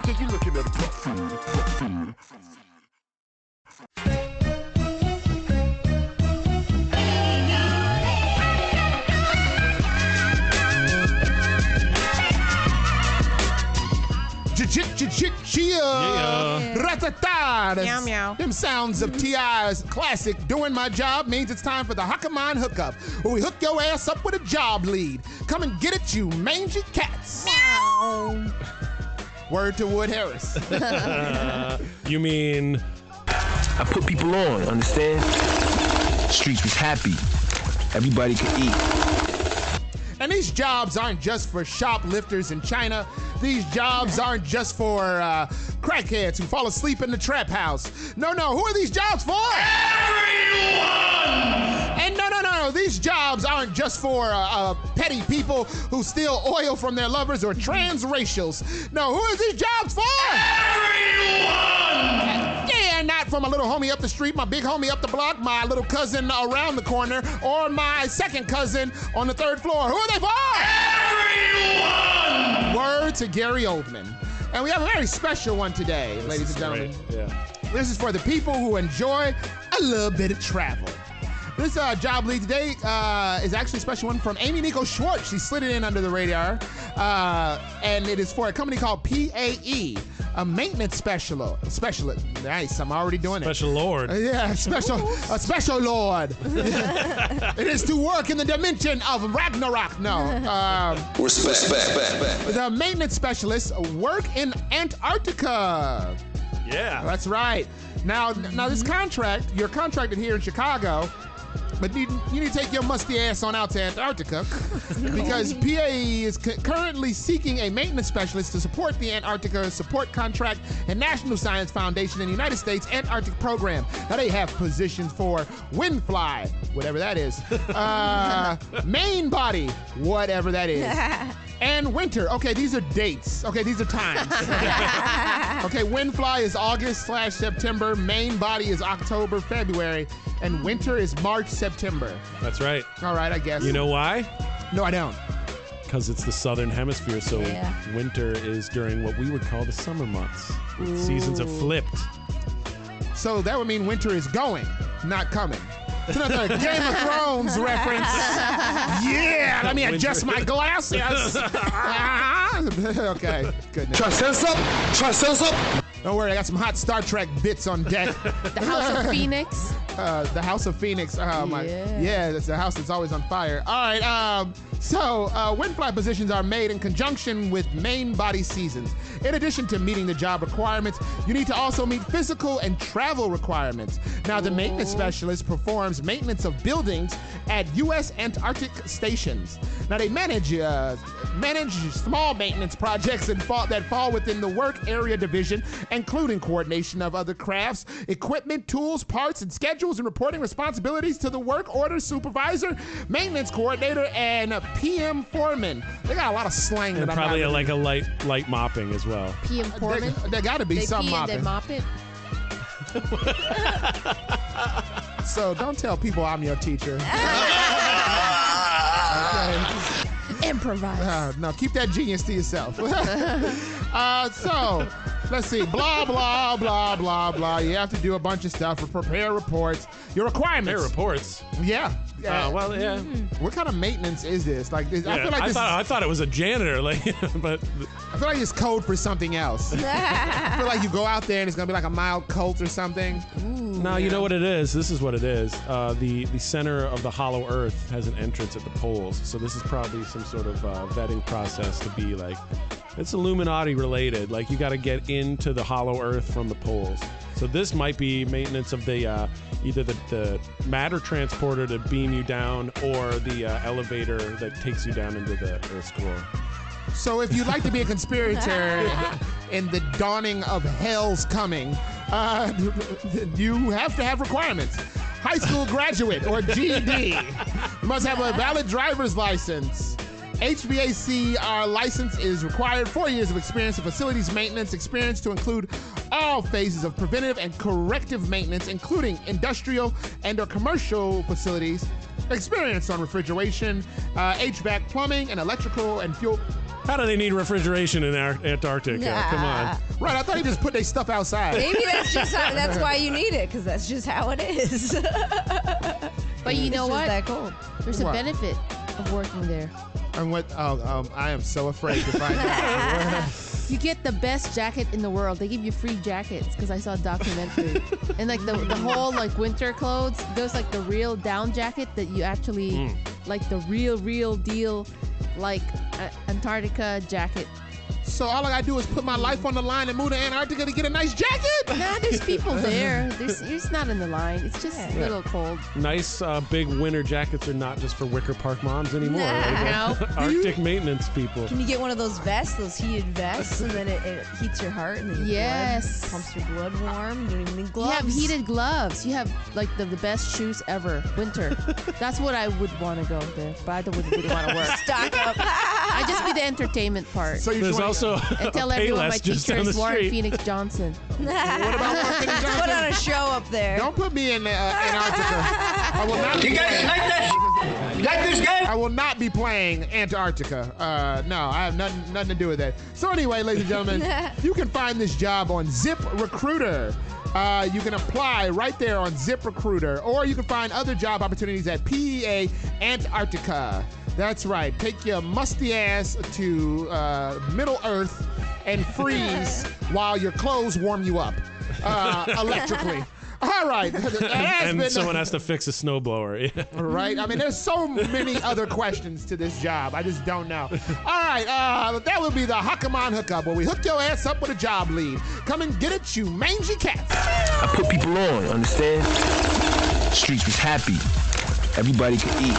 Yeah, you looking at a profit. Yeah. Ratata. Meow, meow. Them sounds of T.I.'s classic Doing My Job means it's time for the Hockamine Hookup, where we hook your ass up with a job lead. Come and get it, you mangy cats. Meow. Word to Wood Harris. You mean I put people on, understand? Streets was happy. Everybody could eat. And these jobs aren't just for shoplifters in China. These jobs aren't just for crackheads who fall asleep in the trap house. No, who are these jobs for? Everyone! And no, these jobs aren't just for petty people who steal oil from their lovers or transracials. No, who are these jobs for? Everyone! Yeah, not for my little homie up the street, my big homie up the block, my little cousin around the corner, or my second cousin on the third floor. Who are they for? Everyone! Word to Gary Oldman. And we have a very special one today, ladies and gentlemen. Yeah. This is for the people who enjoy a little bit of travel. This job lead today is actually a special one from Amy Nico Schwartz. She slid it in under the radar, and it is for a company called B.A.D, a maintenance specialist. Nice, I'm already doing Special Lord. Yeah, a special Lord. It is to work in the dimension of Ragnarok. No. Respect. The maintenance specialists work in Antarctica. Yeah. That's right. Now this contract, you're contracted here in Chicago, but you need to take your musty ass on out to Antarctica because PAE is currently seeking a maintenance specialist to support the Antarctica Support Contract and National Science Foundation in the United States Antarctic Program. Now they have positions for Windfly, whatever that is, Main Body, whatever that is. And winter. Okay, these are dates. Okay, these are times. Okay, Windfly is August/September. Main Body is October, February. And winter is March, September. That's right. All right, I guess. You know why? No, I don't. Because it's the southern hemisphere, so winter is during what we would call the summer months. Seasons have flipped. So that would mean winter is going, not coming. It's another Game of Thrones reference. Yeah, let me adjust my glasses. Okay, goodness. Try to set us up. Don't worry, I got some hot Star Trek bits on deck. The House of Phoenix. The House of Phoenix. Oh my. Yeah, that's a house that's always on fire. All right. So Windfly positions are made in conjunction with Main Body seasons. In addition to meeting the job requirements, you need to also meet physical and travel requirements. Now, the maintenance specialist performs maintenance of buildings at U.S. Antarctic stations. Now, they manage small maintenance projects that fall within the work area division, including coordination of other crafts, equipment, tools, parts, and schedules, and reporting responsibilities to the work order supervisor, maintenance coordinator, and PM foreman. They got a lot of slang. And that probably I'm not a light mopping as well. PM foreman. There got to be some They mopping. They mop it. So don't tell people I'm your teacher. Okay. Improvise. No, keep that genius to yourself. So, let's see. Blah, blah, blah, blah, blah. You have to do a bunch of stuff. Prepare reports. Your requirements. Prepare reports? Yeah. Well, yeah. What kind of maintenance is this? Like, I feel like I thought it was a janitor, but I feel like it's code for something else. I feel like you go out there and it's gonna be like a mild cult or something. No, you know what it is? This is what it is. The center of the hollow earth has an entrance at the poles. So this is probably some sort of vetting process to be like, it's Illuminati related. Like you got to get into the hollow earth from the poles. So this might be maintenance of the either the matter transporter to beam you down or the elevator that takes you down into the Earth's core. So if you'd like to be a conspirator in the dawning of hell's coming, you have to have requirements. High school graduate or GED. You must have a valid driver's license. HVAC license is required. 4 years of experience in facilities maintenance experience to include all phases of preventive and corrective maintenance, including industrial and or commercial facilities. Experience on refrigeration, HVAC, plumbing, and electrical and fuel. How do they need refrigeration in Antarctica? Come on. Right, I thought he just put their stuff outside. Maybe that's just that's why you need it, because that's just how it is. But you know what? That cold. There's a benefit of working there. And what? I am so afraid to find out. You get the best jacket in the world. They give you free jackets because I saw a documentary. And like the whole like winter clothes, there's like the real down jacket that you actually like the real deal like Antarctica jacket. So all I gotta do is put my life on the line and move to Antarctica to get a nice jacket? Nah, there's people there. It's not in the line. It's just a little cold. Nice big winter jackets are not just for Wicker Park moms anymore. No. Arctic maintenance people. Can you get one of those vests, those heated vests, and then it heats your heart and then your blood pumps your blood warm? You don't even need gloves. You have heated gloves. You have like the best shoes ever. Winter. That's what I would want to go there, but I wouldn't really want to work. Stock up. I just be the entertainment part. So There's also and tell everyone my teacher is Warren Phoenix Johnson. What about Warren Phoenix Johnson? Put on a show up there. Don't put me in Antarctica. I will not. You guys like that? You like this game? I will not be playing Antarctica. No, I have nothing to do with that. So anyway, ladies and gentlemen, you can find this job on ZipRecruiter. You can apply right there on ZipRecruiter, or you can find other job opportunities at PEA Antarctica. That's right. Take your musty ass to Middle Earth and freeze while your clothes warm you up electrically. All right. And someone has to fix a snowblower. Yeah. Right? I mean, there's so many other questions to this job. I just don't know. All right. That will be the Huck-em-on Hookup, where we hook your ass up with a job lead. Come and get it, you mangy cats. I put people on, understand? Streets was happy. Everybody could eat.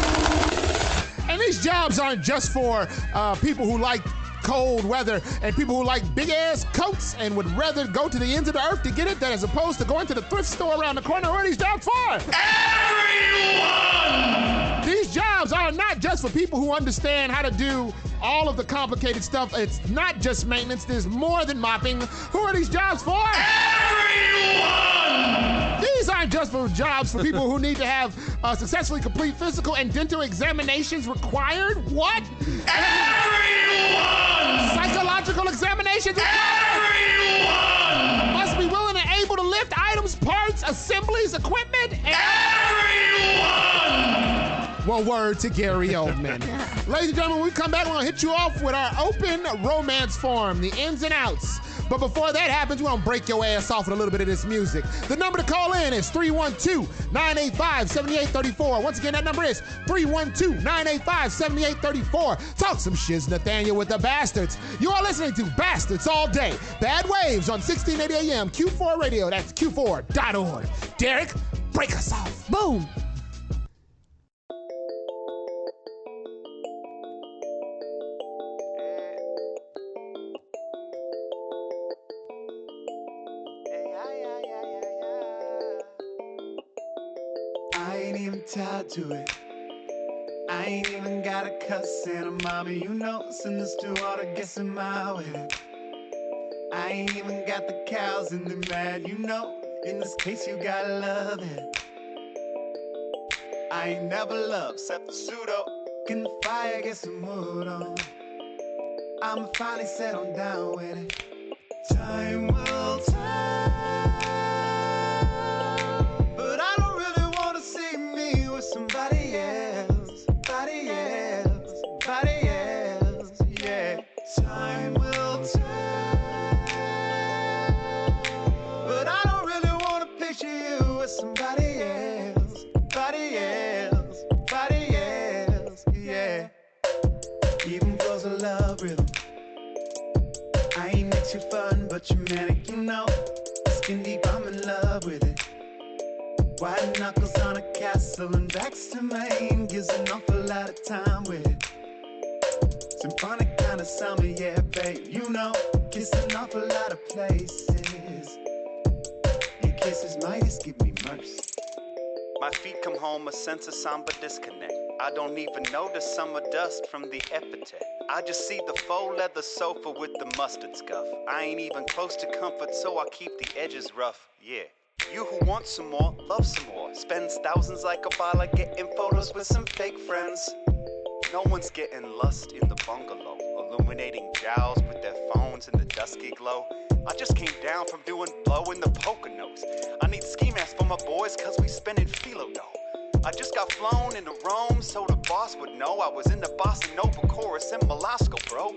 And these jobs aren't just for people who like cold weather and people who like big ass coats and would rather go to the ends of the earth to get it, that as opposed to going to the thrift store around the corner. What are these jobs for? Everyone! These jobs are not just for people who understand how to do all of the complicated stuff. It's not just maintenance. There's more than mopping. Who are these jobs for? Everyone! These aren't just for jobs for people who need to have successfully complete physical and dental examinations required. What? Everyone! Psychological examinations required. Everyone! Must be willing and able to lift items, parts, assemblies, equipment. Everyone! Well, word to Gary Oldman. Ladies and gentlemen, when we come back, we're going to hit you off with our open romance form, the ins and outs. But before that happens, we're going to break your ass off with a little bit of this music. The number to call in is 312-985-7834. Once again, that number is 312-985-7834. Talk some shiz, Nathaniel, with the Bastards. You are listening to Bastards All Day. Bad Waves on 1680 AM, Q4 Radio. That's Q4.org. Derek, break us off. Boom. I ain't even tied to it. I ain't even got a cuss and a mommy, you know, send the stew all to guessing my way. I ain't even got the cows in the mad, you know, in this case you gotta love it. I ain't never loved except the pseudo. Can the fire get some wood on? I'm finally set on down with it. Time will tell. But I don't really want to see me with somebody else. Somebody else. Somebody else. Yeah. Time will tell. But I don't really want to picture you with somebody else. Somebody else. Somebody else. Yeah. Even flows a love rhythm. I ain't makes you fun, but you manic, you know. Skin deep, I'm in love with it. White knuckles on a castle in Baxter, Maine gives an awful lot of time with it. Symphonic kind of summer, yeah, babe. You know, kiss an awful lot of places. Your kisses might just give me mercy. My feet come home, a sense of somber disconnect. I don't even notice summer dust from the epithet. I just see the faux leather sofa with the mustard scuff. I ain't even close to comfort, so I keep the edges rough, yeah. You who want some more, love some more. Spends thousands like a baller getting photos with some fake friends. No one's getting lust in the bungalow, illuminating jowls with their phones in the dusky glow. I just came down from doing blow in the Poconos. I need ski masks for my boys cause we spending philo dough. I just got flown into Rome so the boss would know I was in the Bossa Nova chorus in Molosco, bro.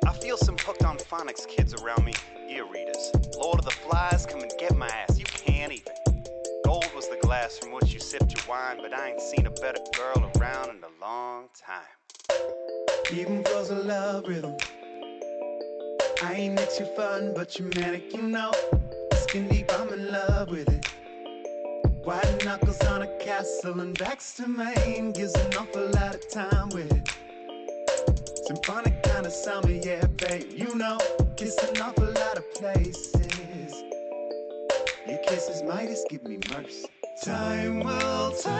I feel some hooked on phonics kids around me, ear readers. Lord of the Flies, come and get my ass, you can't even. Gold was the glass from which you sipped your wine, but I ain't seen a better girl around in a long time. Even frozen love rhythm. I ain't next your fun, but you manic, you know. Skin deep, I'm in love with it. White knuckles on a castle and Baxter, Maine gives an awful lot of time with it. Symphonic kind of summer, yeah, babe, you know. Kiss an awful lot of places. Your kisses might just give me mercy. Time will tell,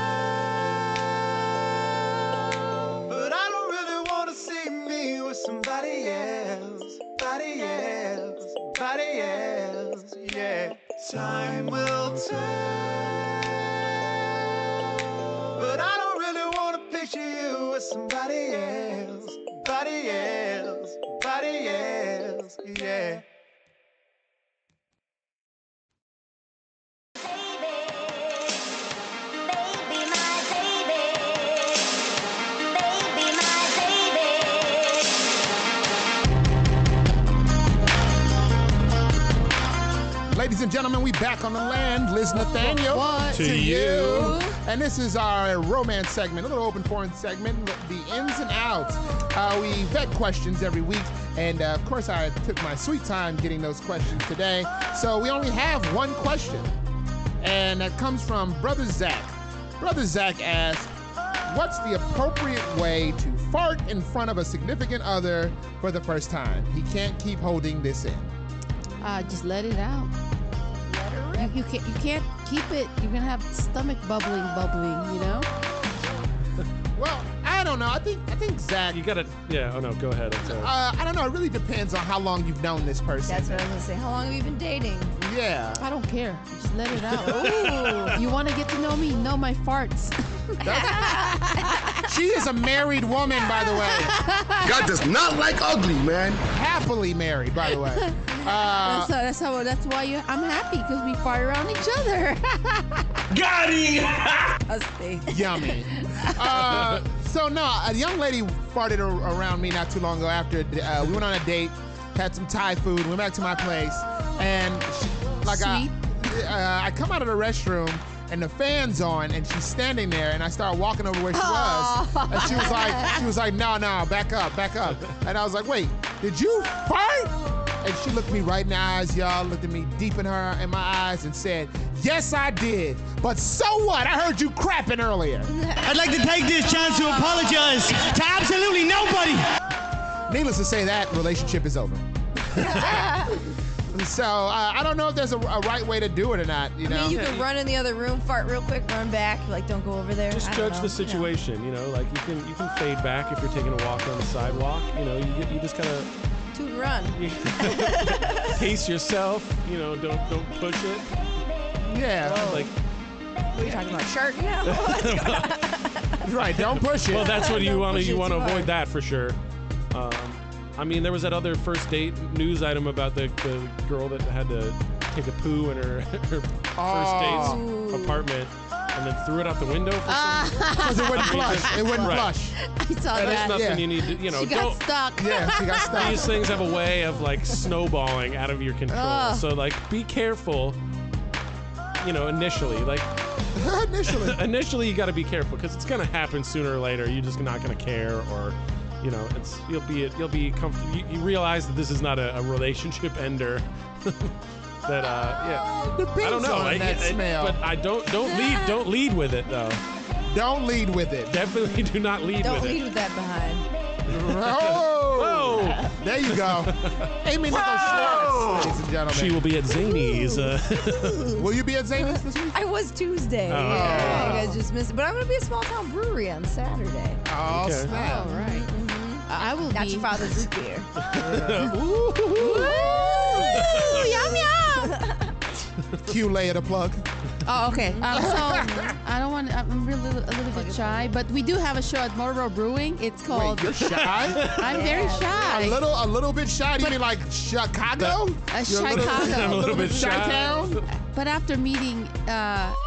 but I don't really want to see me with somebody else, somebody else, somebody else, yeah. Time will tell, but I don't really want to picture you with somebody else, somebody else, somebody else, yeah. Ladies and gentlemen, we back on the land. Liz Nathaniel. What? To you. And this is our romance segment, a little open forum segment, the ins and outs. We vet questions every week, and of course I took my sweet time getting those questions today. So we only have one question, and that comes from Brother Zach. Brother Zach asks, what's the appropriate way to fart in front of a significant other for the first time? He can't keep holding this in. Just let it out. You can't keep it. You're gonna have stomach bubbling, you know. Well, I don't know. I think Zach. You gotta. Yeah. Oh no. Go ahead. I'm sorry. I don't know. It really depends on how long you've known this person. That's what I was gonna say. How long have you been dating? Yeah. I don't care. Just let it out. Ooh. You want to get to know me? Know my farts. She is a married woman, by the way. God does not like ugly, man. Happily married, by the way. That's why I'm happy, because we fart around each other. Got him! Yummy. So no, a young lady farted around me not too long ago after we went on a date, had some Thai food, went back to my place, and I come out of the restroom and the fan's on and she's standing there and I start walking over where she was and she was like, no, back up. And I was like, wait, did you fart? And she looked me right in the eyes, y'all, looked at me deep in my eyes and said, yes, I did. But so what? I heard you crapping earlier. I'd like to take this chance to apologize to absolutely nobody. Needless to say, that relationship is over. So I don't know if there's a right way to do it or not. You know, I mean, you can run in the other room, fart real quick, run back. Like, don't go over there. Just judge the situation. You know, like you can fade back if you're taking a walk on the sidewalk. You know, you just kind of toot and run. Pace yourself. You know, don't push it. Yeah. Like, what are you talking about? Shark now? Right. Don't push it. Well, that's what you want to avoid that for sure. I mean, there was that other first date news item about the girl that had to take a poo in her first date's apartment and then threw it out the window for some reason. Because it wouldn't flush. It wouldn't flush. I saw that. There's nothing you need to, you know. She got stuck. Yeah, she got stuck. These things have a way of like snowballing out of your control. So like, be careful. You know, initially, initially you got to be careful because it's gonna happen sooner or later. You're just not gonna care, or you know, you'll be comfortable. You realize that this is not a relationship ender. That Depends I don't know. on that smell. But don't lead with it though. Don't lead with it. Definitely do not lead with it. Don't lead with that behind. Whoa! There you go. Amy Nichols Schwartz, ladies and gentlemen. She will be at Zany's. Will you be at Zany's this week? I was Tuesday. Oh. Yeah, you guys just missed it. But I'm going to be at Small Town Brewery on Saturday. Oh, Okay. snap. All right. I will That's be. your father's root beer. Yum yum. Q layer to plug. Oh, okay. So I don't want. I'm really a little bit shy, but we do have a show at Marlboro Brewing. It's called. Wait, you're shy? I'm very shy. A little bit shy. Do you mean like Chicago? Chicago. I'm a little bit shy. Chi-town? But after meeting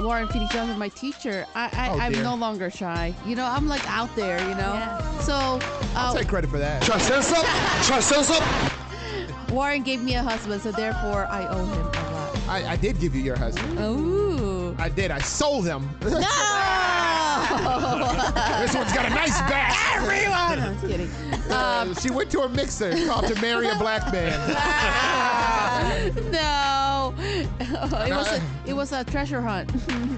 Warren Phoenix Johnson, my teacher, I'm dear. no longer shy. You know, I'm like out there, you know? Yeah. So I'll take credit for that. Try to set us up. Try to set us up. Warren gave me a husband, so therefore I owe him a lot. I did give you your husband. Ooh. I did. I sold him. No! This one's got a nice back. Everyone! No, I'm just kidding. She went to a mixer called to marry a black man. No. It was a treasure hunt.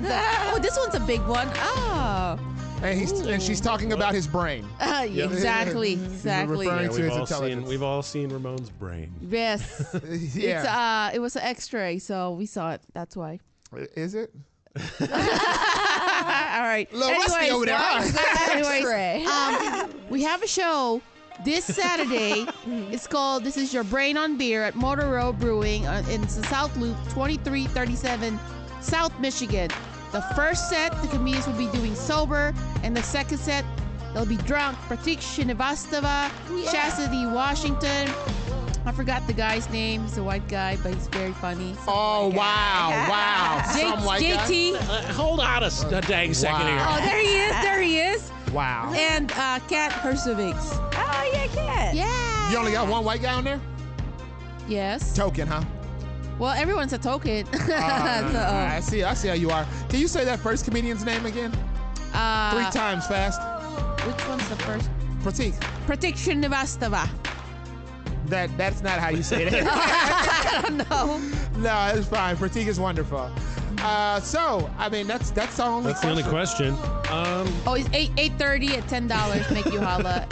Oh, this one's a big one. Oh. And she's talking about his brain. Exactly. Exactly. Referring to his We've intelligence. all seen Ramon's brain. Yes. Yeah. It was an X-ray, so we saw it. That's why. Is it? All right. Little rusty over there. Anyways, we have a show this Saturday. It's called "This Is Your Brain on Beer" at Motor Road Brewing in the South Loop, 2337 South Michigan. The first set, the comedians will be doing sober, and the second set, they'll be drunk. Pratik Srinivastava, Chastity Washington. I forgot the guy's name. He's a white guy, but he's very funny. Oh, wow. Some white guy? JT. Hold on a dang second here. Oh, there he is. There he is. Wow. And Kat Herzovics. Oh, yeah, Kat. Yeah. You only got one white guy on there? Yes. Token, huh? Well, everyone's a token. I see how you are. Can you say that first comedian's name again? 3 times fast. Which one's the first? Pratik. Pratik Srinivastava. That's not how you say it. I don't know. No, it's fine. Pratik is wonderful. So, I mean, that's the only That's the only question. Oh, it's $8.30 at $10. Make you holla.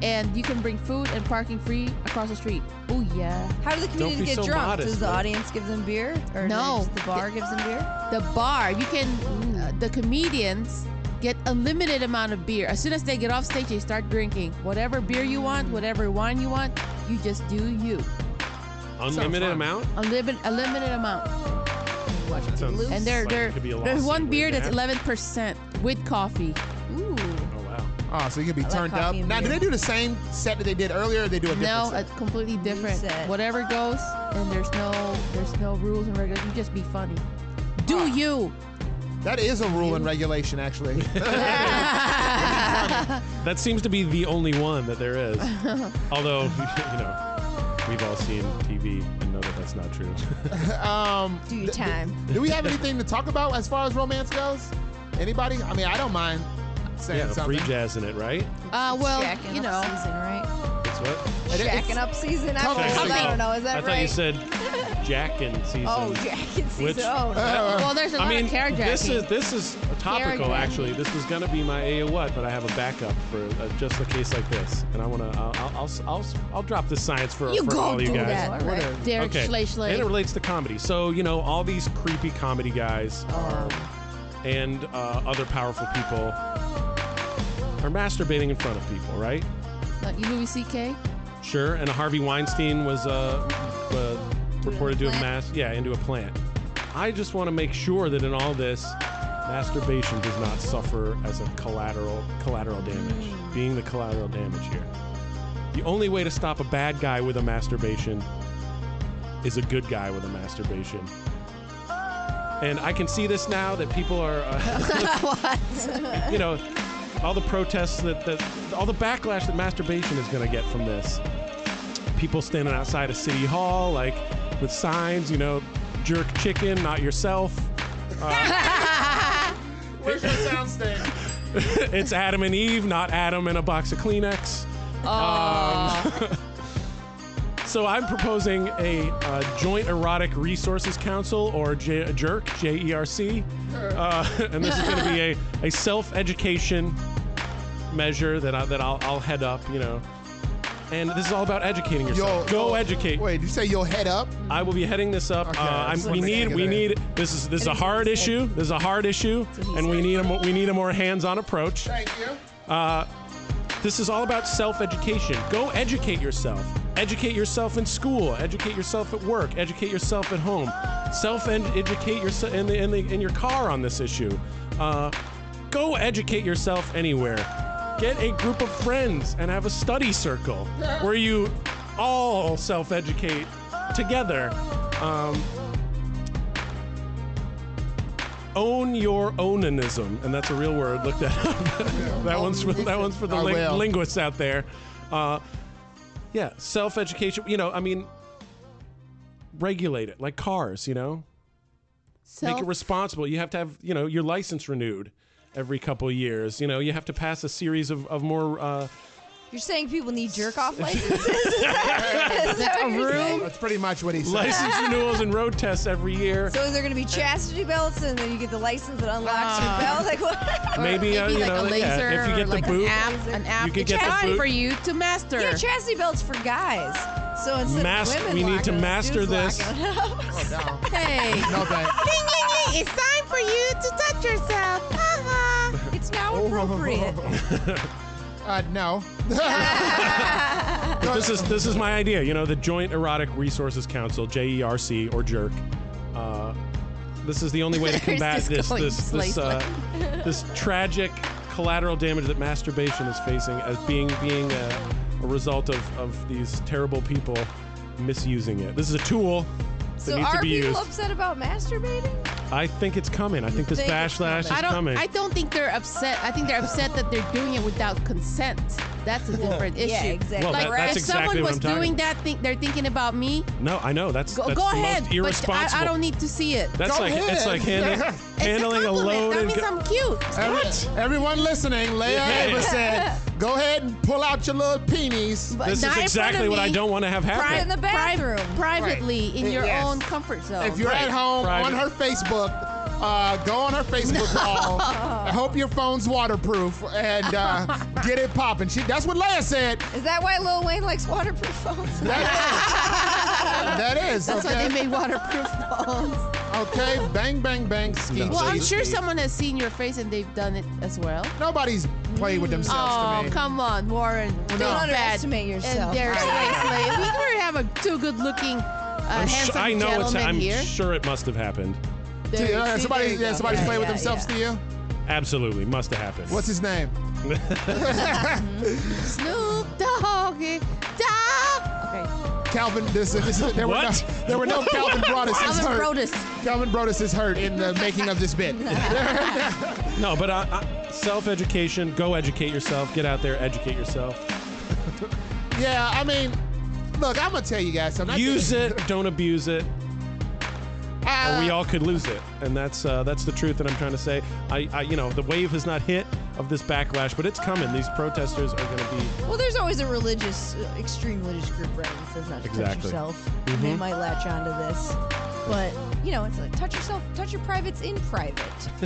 And you can bring food and parking free across the street. Oh yeah. How do the comedians get drunk? modest, Does the man. audience give them beer? Or No. does the bar gives them beer? The bar, you can. The comedians get a limited amount of beer. As soon as they get off stage, they start drinking whatever beer you want, whatever wine you want. You just do you. Unlimited amount? A limited amount. That sounds And like it could be a there's one lawsuit beer waiting that's to happen. 11% with coffee. Ooh. Oh, wow. Oh, so you can be I like turned up. coffee and Now, do beer. they do the same set that they did earlier, or they do a different No, set? completely different. set. Whatever goes, and there's no rules and regulations. You just be funny. Do you? That is a rule and regulation, actually. That seems to be the only one that there is. Although, we've all seen TV and know that that's not true. Do your time. Do we have anything to talk about as far as romance goes? Anybody? I mean, I don't mind saying Yeah, something. free jazz in it, right? Well, Shacking you up know. season, right? It's what? Shacking up season. I don't know. Is that I right? thought you said jacking season. Oh, jacking season. Which- Oh, no. Well, there's a lot of carjacking. This is topical Carjacking. actually. This was gonna be my what, but I have a backup for just a case like this, and I'll drop this science for You for go all you do guys. that. All right. Derek Okay, Schley. and it relates to comedy. So all these creepy comedy guys and other powerful people are masturbating in front of people, right? Like Louis C.K. Sure, and Harvey Weinstein was reported to have into a plant. I just want to make sure that in all this, masturbation does not suffer as a collateral damage, being the collateral damage here. The only way to stop a bad guy with a masturbation is a good guy with a masturbation. And I can see this now that people are, all the protests all the backlash that masturbation is going to get from this. People standing outside of City Hall, like with signs, jerk chicken, not yourself. Where's your sound stain? It's Adam and Eve, not Adam and a box of Kleenex. So I'm proposing a Joint Erotic Resources Council, or JERC, J-E-R-C. And this is going to be a self-education measure that I'll head up, And this is all about educating yourself. Go educate. Wait, did you say you'll head up? I will be heading this up. Okay, We need. This is a hard issue. This is a hard issue, and we need a more hands-on approach. Thank you. This is all about self-education. Go educate yourself. Educate yourself in school. Educate yourself at work. Educate yourself at home. Self-educate yourself in your car on this issue. Go educate yourself anywhere. Get a group of friends and have a study circle where you all self-educate together. own your onanism, and that's a real word. Look that up. that one's for the linguists out there. Yeah, self-education. Regulate it like cars. Make it responsible. You have to have your license renewed every couple of years. You have to pass a series of more. You're saying people need jerk-off licenses? Is that what you're saying? That's pretty much what he said. License renewals and road tests every year. So is there going to be chastity belts, and then you get the license that unlocks your belt? Like what? Maybe like a laser, if you get the like boot, an app you could get the boot for you to master. Yeah, chastity belts for guys. So instead of women we need to locking it, master dudes this. locking it up. Oh, no. Hey, No thanks. ding, ding, ding. It's time for you to touch yourself. It's now appropriate. No. But this is my idea. The Joint Erotic Resources Council, JERC or JERC. This is the only way to combat this tragic collateral damage that masturbation is facing as being a result of these terrible people misusing it. This is a tool that So needs to are be people used. upset about masturbating? I think it's coming. I think this think it's backlash is coming. I don't think they're upset. I think they're upset that they're doing it without consent. That's a different issue. Yeah, exactly. Well, Like that's if exactly someone what was I'm talking doing about. that, they're thinking about me. No, I know that's Go the ahead, most irresponsible. but I don't need to see it. That's Go like ahead. it's like handling a load. That and means I'm cute. Everyone listening, Leia Yeah. Ava said, go ahead and pull out your little peenies. But This not is in front exactly of what I me. don't want to have happen. In the bathroom. Privately, in your Yes. own comfort zone. If you're at home on her Facebook, go on her Facebook wall. I hope your phone's waterproof and get it popping. That's what Leia said. Is that why Lil Wayne likes waterproof phones? That is. That's okay. why they made waterproof phones. Okay, bang, bang, bang, ski. Well, I'm cheese. sure someone has seen your face and they've done it as well. Nobody's played with themselves Oh, to me. come on, Warren. Don't Feel bad. underestimate yourself. And there's we have a too good-looking, handsome I know gentleman I'm here. sure it must have happened. Somebody's played with themselves to you? Absolutely, must have happened. What's his name? Snoop Doggy Dog. Okay. Calvin, there were no Calvin Broadus is Calvin hurt. Broadus. Calvin Broadus is hurt in the making of this bit. No, but self-education, go educate yourself. Get out there, educate yourself. Yeah, I mean, look, I'm gonna tell you guys something. Use it, don't abuse it. Or we all could lose it, and that's the truth that I'm trying to say. The wave has not hit of this backlash, but it's coming. These protesters are going to be. Well, there's always a extreme religious group around that says not to touch yourself. And they might latch onto this. But, it's like touch yourself, touch your privates in private.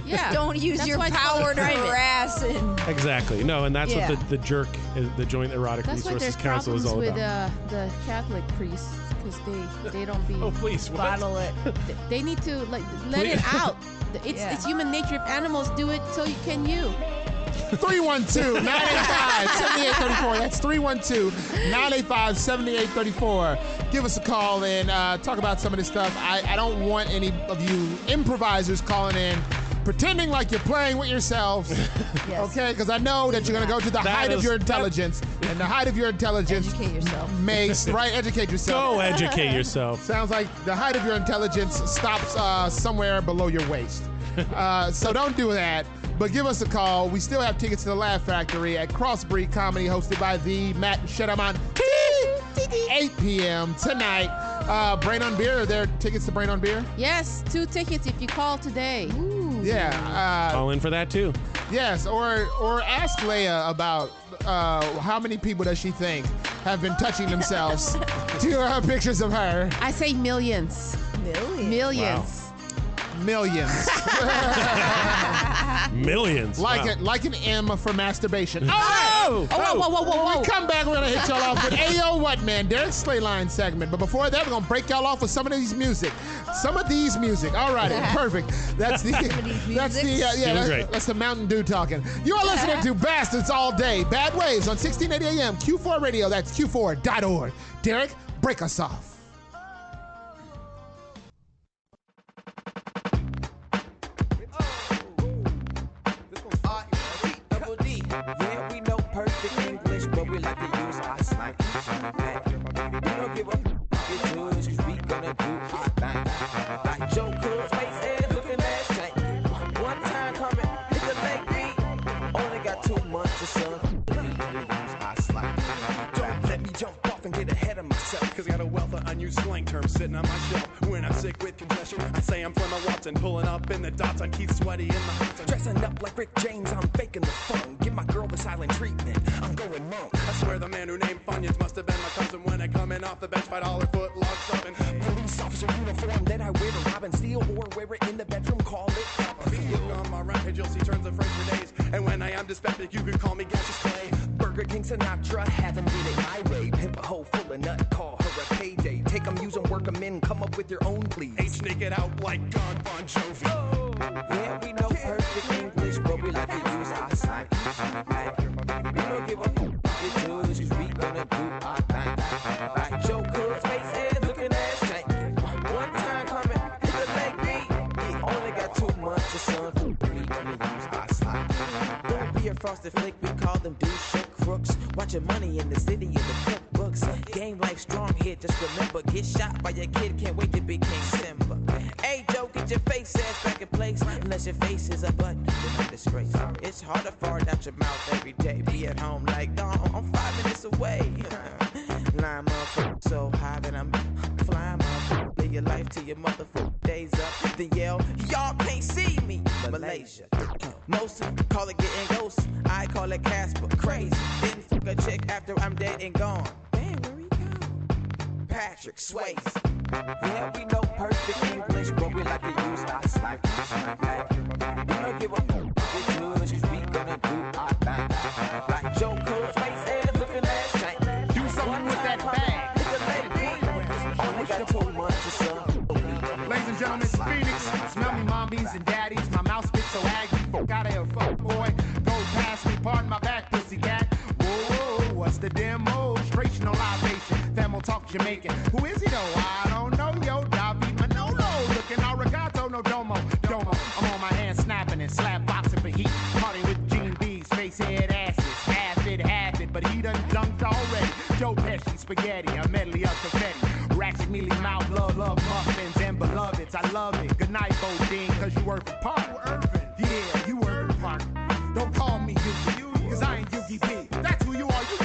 Yeah. Don't use That's your why it's power called to private. harass and. Exactly. No, and that's Yeah. what the JERC, the Joint Erotic That's why Resources there's Council, is problems all with about. the Catholic priests because they don't be. Oh, please, what? Bottle it. They need to let it out. It's human nature. If animals do it, so can you. 312-985-7834. That's 312-985-7834. Give us a call and talk about some of this stuff. I don't want any of you improvisers calling in pretending like you're playing with yourselves. Yes. Okay? Because I know that you're going to go to the height of your intelligence. And the height of your intelligence Educate yourself. Educate yourself. Go educate yourself. Sounds like the height of your intelligence stops somewhere below your waist. So don't do that. But give us a call. We still have tickets to the Laugh Factory at Crossbreed Comedy, hosted by the Matt Shedamon. 8 p.m. tonight. Brain on Beer. Are there tickets to Brain on Beer? Yes, 2 tickets if you call today. Ooh. Yeah. Call in for that too. Yes, or ask Leia about how many people does she think have been touching themselves to pictures of her. I say millions. Millions. Millions. Millions. Like an M for masturbation. Oh! Whoa. When we come back, we're going to hit y'all off with Ayo What Man, Derek's Slayline segment. But before that, we're going to break y'all off with some of these music. All right, perfect. That's the that's the Mountain Dew talking. You are listening to Bastards All Day. Bad Waves on 1680 AM, Q4 Radio. That's Q4.org. Derek, break us off. Yeah, we know perfect English, but we like to use our slang. We don't give a get to us, cause we gonna do our thing. Like Joe Cool's waist is looking at stank. Emma Watson, pulling up in the dots on Keith Sweaty in the hot sun. Dressing up like Rick James, I'm faking the phone. Give my girl the silent treatment, I'm going monk. I swear the man who named Funyuns must have been my cousin when I coming off the bench, $5 foot log stuffing. Police officer uniform that I wear to rob and steal, or wear it in the bedroom, call it Look on my rampage, you'll see turns of French for days. And when I am dyspeptic, you can call me Gaseous Clay. Burger King Sinatra, haven't did it my way. Pimp a hoe full of nut, call her a payday. Take them, use them, work them in, come up with your own, please. H snake it out like God Bon Jovi. Oh. Yeah, we know perfect English, but we like to use our slang. We don't give a fuck what you do, cause we gonna do our thing. Like Joe Cool's face head looking ass tank. One time coming, hit the leg beat. He only got 2 months of sun. We gonna use our slang. Don't be a frosted flake, we call them douche crooks. Watching money in the city of the cookbooks. Game life strong here, just remember, get shot by your kid, can't wait to be King Simba. Hey Joe, get your face ass back in place. Unless your face is a butt, it's a disgrace. It's hard to fart out your mouth every day. Be at home like, dawg, I'm 5 minutes away. Line motherfucker so high that I'm flying motherfucker. Live your life till your motherfucker days up. Then yell, y'all can't see me. Malaysia. Most call it getting ghost. I call it Casper. Crazy. Didn't fuck a chick after I'm dead and gone. Damn, where he go? Patrick Swayze. Yeah, we know perfect English, but we like to use our slang. We don't give a fuck what you do, cause we gonna do our thing. Like Joe Cool's face head looking ass tank. Do something with that bag. It's a lady. Only got 2 months or so. Ladies and gentlemen, it's Phoenix. Smell me, mommies and daddies. My mouth spits so aggy. Fuck out of here, fuck boy. Go past me, pardon my back, pussy cat. Whoa, what's the demonstration on libation? Thermal talk Jamaican. Who is he though? I don't know, yo. David Manolo. Looking arigato, no domo. I'm on my hands snapping and slap boxing for heat. Party with Gene B's, face head asses. Half it, but he done dunked already. Joe Pesci, spaghetti, a medley of confetti. Ratchet mealy mouth, love muffins and beloveds. I love it. Good night, Bodine, cause you work for Park. Yeah, you work for Park. Don't call me Yugi, cause I ain't Yugi B. That's who you are, you.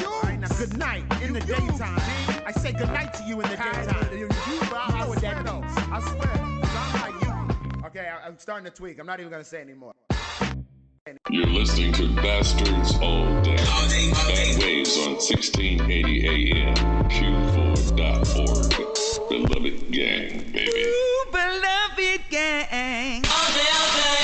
Good night in the daytime. I say good night to you in the daytime. You know what that means. I swear, cause I'm not Yugi. Okay, I'm starting to tweak. I'm not even gonna say anymore. You're listening to Bastards All Day. Bad Waves on 1680 AM. Q4.org. Beloved Gang, baby. Ooh, beloved gang. All day, all day.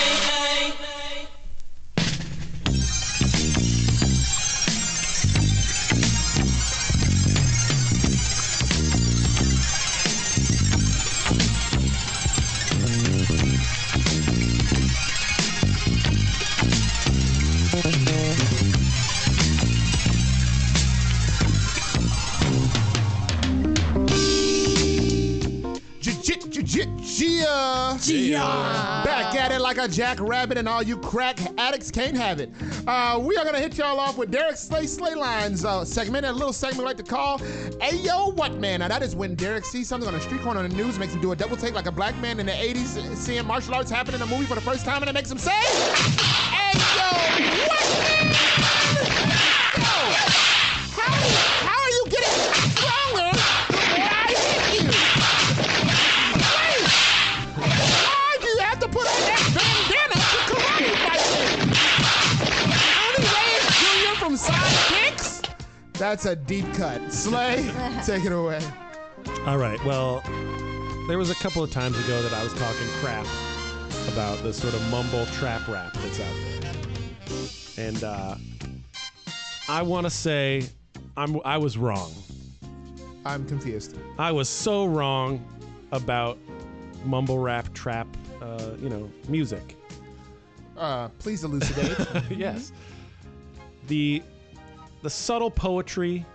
Back at it like a jackrabbit, and all you crack addicts can't have it. We are gonna hit y'all off with Derek Slay Lines segment, a little segment we like to call "Hey Yo What Man." Now that is when Derek sees something on a street corner on the news, makes him do a double take like a black man in the 80s, seeing martial arts happen in a movie for the first time, and it makes him say, "Hey Yo What Man." How are you getting stronger the more I hit you? Why do you have to put on that bandana to karate fight? Only Reyes Jr. from Sidekicks? That's a deep cut. Slay, take it away. All right. Well, there was a couple of times ago that I was talking crap about the sort of mumble trap rap that's out there. And I want to say I was wrong. I'm confused. I was so wrong about mumble rap trap, music. Please elucidate. Yes. The subtle poetry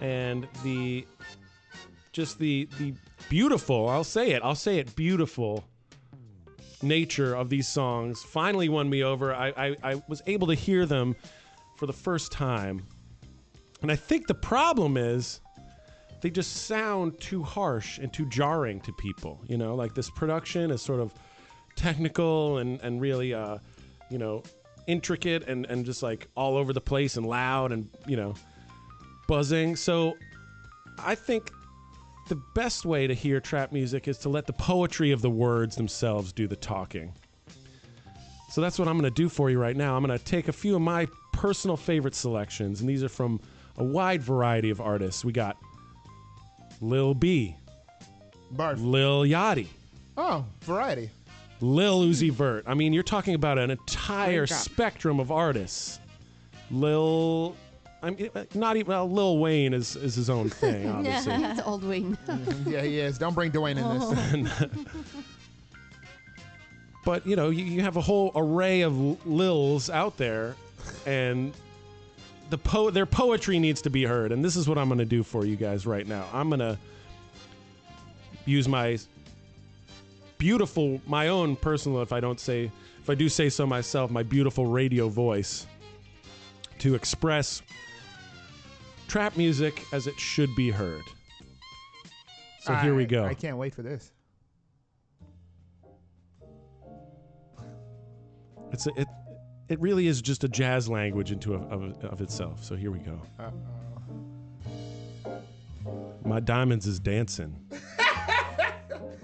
and the beautiful, I'll say it, beautiful nature of these songs finally won me over. I was able to hear them for the first time. And I think the problem is they just sound too harsh and too jarring to people. You know, like this production is sort of technical and really, intricate and just like all over the place and loud and, buzzing. So I think the best way to hear trap music is to let the poetry of the words themselves do the talking. So that's what I'm going to do for you right now. I'm going to take a few of my personal favorite selections, and these are from a wide variety of artists. We got Lil B, Lil Yachty. Oh, variety. Lil Uzi Vert. I mean, you're talking about an entire spectrum of artists. Lil Wayne is his own thing, obviously. It's old Wayne. Yeah, he is. Don't bring Dwayne in this. But, you know, you have a whole array of Lils out there, and their poetry needs to be heard. And this is what I'm going to do for you guys right now. I'm going to use my own personal, if I do say so myself, my beautiful radio voice to express trap music as it should be heard. So here we go. I can't wait for this. It really is just a jazz language of itself. So here we go. My diamonds is dancing.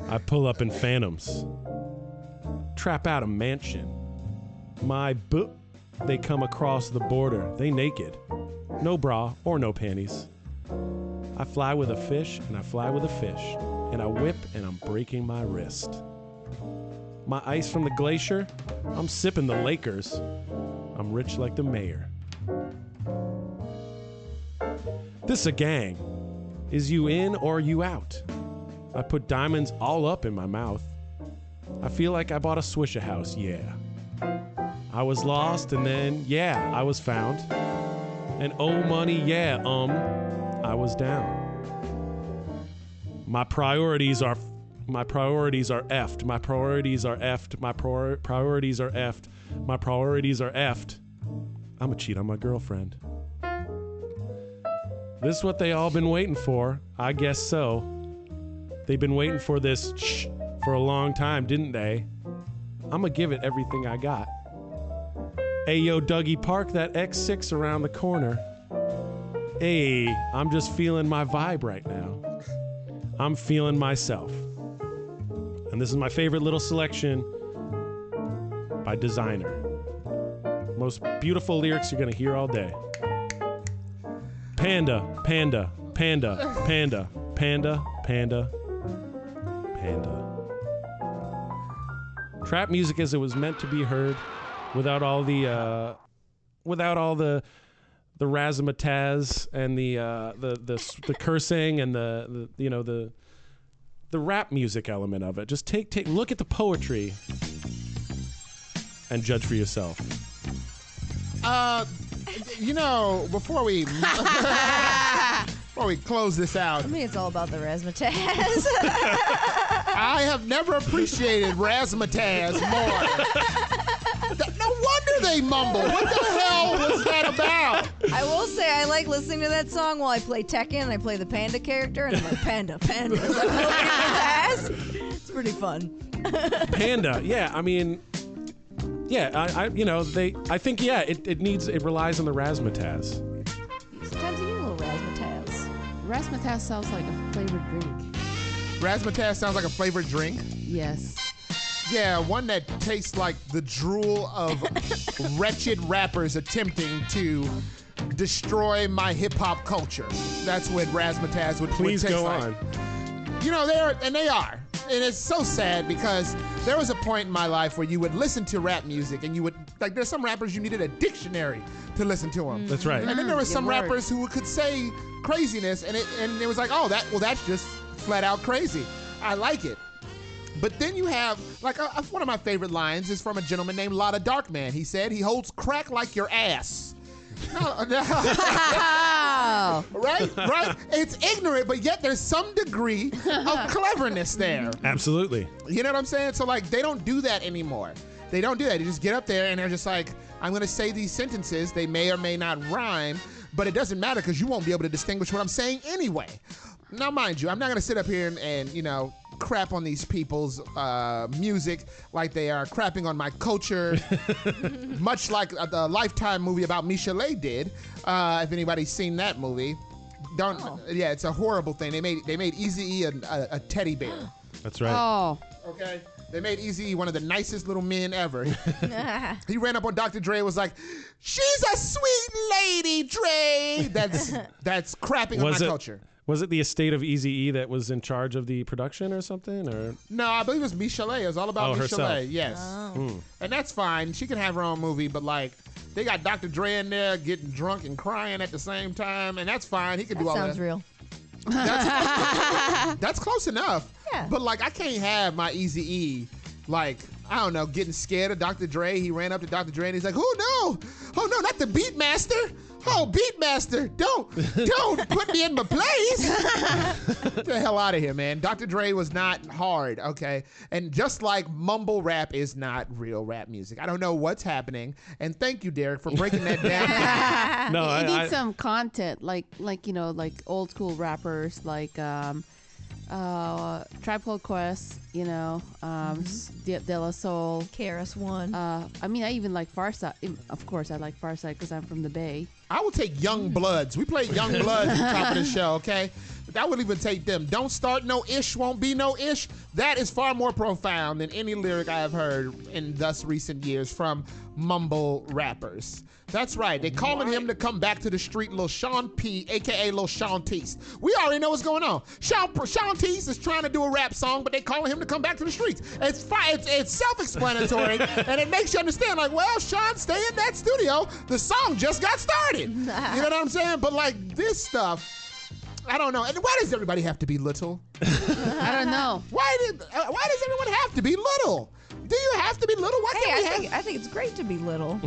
I pull up in phantoms. Trap out a mansion. They come across the border. They naked. No bra or no panties. I fly with a fish and I fly with a fish. And I whip and I'm breaking my wrist. My ice from the glacier, I'm sipping the Lakers. I'm rich like the mayor. This a gang. Is you in or you out? I put diamonds all up in my mouth. I feel like I bought a Swisher house, yeah. I was lost and then, yeah, I was found. And oh money, yeah, I was down. My priorities are effed. My priorities are effed. My priorities are effed. My priorities are effed. I'ma cheat on my girlfriend. This is what they all been waiting for. I guess so. They've been waiting for this for a long time, didn't they? I'ma give it everything I got. Hey, yo, Dougie, park that X6 around the corner. Hey, I'm just feeling my vibe right now. I'm feeling myself. And this is my favorite little selection by Designer. Most beautiful lyrics you're gonna hear all day. Panda, panda, panda, panda, panda, panda, panda. Trap music as it was meant to be heard, without all the razzmatazz and the cursing and the rap music element of it. Just take look at the poetry and judge for yourself. Before we close this out, I mean, it's all about the razzmatazz. I have never appreciated razzmatazz more. No wonder they mumble. What the hell was that about? I will say I like listening to that song while I play Tekken and I play the panda character and I'm like, panda. It's like ass. It's pretty fun. Panda, yeah. I mean, yeah. I think it relies on the razzmatazz. Sometimes you need a little razzmatazz. Razzmatazz sounds like a flavored drink. Razzmatazz sounds like a flavored drink? Yes. Yeah, one that tastes like the drool of wretched rappers attempting to destroy my hip-hop culture. That's what razzmatazz would Please taste go like. on. They are. And it's so sad because there was a point in my life where you would listen to rap music and you would, like, there's some rappers you needed a dictionary to listen to them. That's right. And then there was some rappers who could say craziness and it was like, that's just flat out crazy. I like it. But then you have, one of my favorite lines is from a gentleman named Lotta Darkman. He said, he holds crack like your ass. Right? It's ignorant, but yet there's some degree of cleverness there. Absolutely. You know what I'm saying? So, they don't do that anymore. They don't do that. They just get up there and they're just like, I'm going to say these sentences. They may or may not rhyme, but it doesn't matter because you won't be able to distinguish what I'm saying anyway. Now, mind you, I'm not going to sit up here and crap on these people's music like they are crapping on my culture, much like the Lifetime movie about Michelet did. If anybody's seen that movie, Don't. Yeah, it's a horrible thing. They made Eazy-E a teddy bear. That's right. Oh. Okay. They made Eazy-E one of the nicest little men ever. He ran up on Dr. Dre and was like, "She's a sweet lady, Dre." That's crapping on my culture. Was it the estate of Eazy-E that was in charge of the production or something? Or no, I believe it was Michelet. It was all about Michelet. Herself. Yes. And that's fine. She can have her own movie, but like they got Dr. Dre in there getting drunk and crying at the same time, and that's fine. He can do all that. Sounds real. That's close enough. Yeah. But like I can't have my Eazy-E like, I don't know, getting scared of Dr. Dre. He ran up to Dr. Dre and he's like, "Oh no, not the Beatmaster. Oh, Beatmaster, don't put me in my place." Get the hell out of here, man. Dr. Dre was not hard, okay? And just like mumble rap is not real rap music. I don't know what's happening. And thank you, Derek, for breaking that down. No, it needs some content, like old school rappers, like Tribe Called Quest, De La Soul, KRS-One. I mean, I even like Farside. Of course, I like Farside because I'm from the Bay. I would take Young Bloods. We played Young Bloods at the top of the show, okay? I would even take them. Don't start no ish, won't be no ish. That is far more profound than any lyric I have heard in thus recent years from mumble rappers. That's right. They calling him to come back to the street, Lil Sean P, a.k.a. Lil Sean Teese. We already know what's going on. Sean Teese is trying to do a rap song, but they calling him to come back to the streets. It's self-explanatory, and it makes you understand, like, well, Sean, stay in that studio. The song just got started. You know what I'm saying? But, like, this stuff, I don't know. And why does everybody have to be little? I don't know. Why does everyone have to be little? Do you have to be little? I think it's great to be little.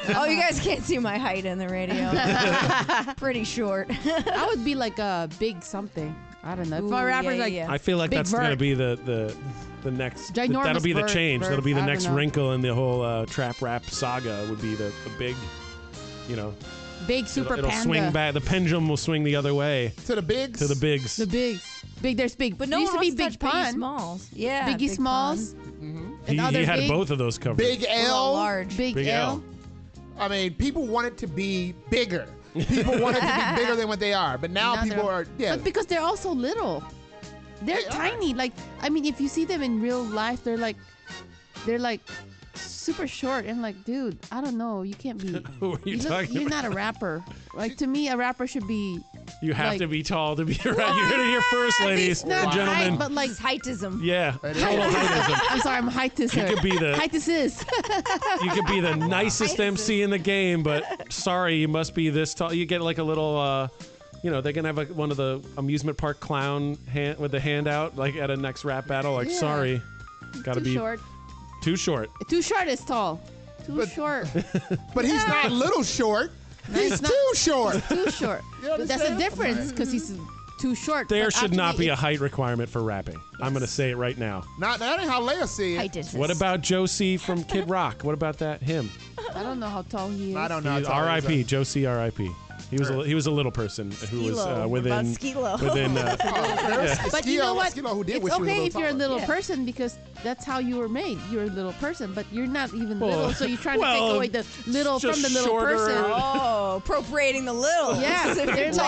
Oh, you guys can't see my height in the radio. Pretty short. I would be like a big something. I don't know. If my rapper's I feel like that's going to be the next. Ginormous that'll be the change. Vert. That'll be the I next don't know. wrinkle in the whole trap rap saga. Would be the big, big super it'll panda. swing back. The pendulum will swing the other way to the bigs. To the bigs. The bigs. Big. There's big. But no used one to be wants Big to touch Pun. Biggie Smalls. Yeah, Biggie Big Smalls. He had big, both of those covered. Big L. Large. Big L. I mean, people want it to be bigger. People want it to be bigger than what they are. But now people are, But because they're also little. They're tiny. Like, I mean, if you see them in real life, they're like super short. And like, dude, I don't know. You can't be. Who are you talking You're about? not a rapper. Like, to me, a rapper should be. You have like, to be tall to be a rapper. You heard it here first, ladies and not gentlemen. height, but like heightism. Yeah, total heightism. I'm sorry, I'm heightism. You could be the heightism. You could be the nicest MC in the game, but sorry, you must be this tall. You get like a little, they can have one of the amusement park clown hand with the hand out, like at a next rap battle. Like, Yeah. sorry, gotta be short. Too short. Too short is tall. Too short. But he's not little short. He's too short. Too short. But that's a difference because he's too short. There But should not actually be a height requirement for rapping. I'm going to say it right now. That ain't how Leia see it. What about Josie from Kid Rock? What about that? Him. I don't know how tall he is. I don't know. how tall he R.I.P. is. Josie R.I.P. He was a little person who was Skilo. within. What about Skilo? Within. But you know what? Skilo, who did It's wish he was a okay little if you're a taller. little person because that's how you were made. You're a little person, but you're not even Well, little, so you're trying to well, take away the little just from the little shorter. person. Oh, appropriating the little. Yeah, If they're you're tall.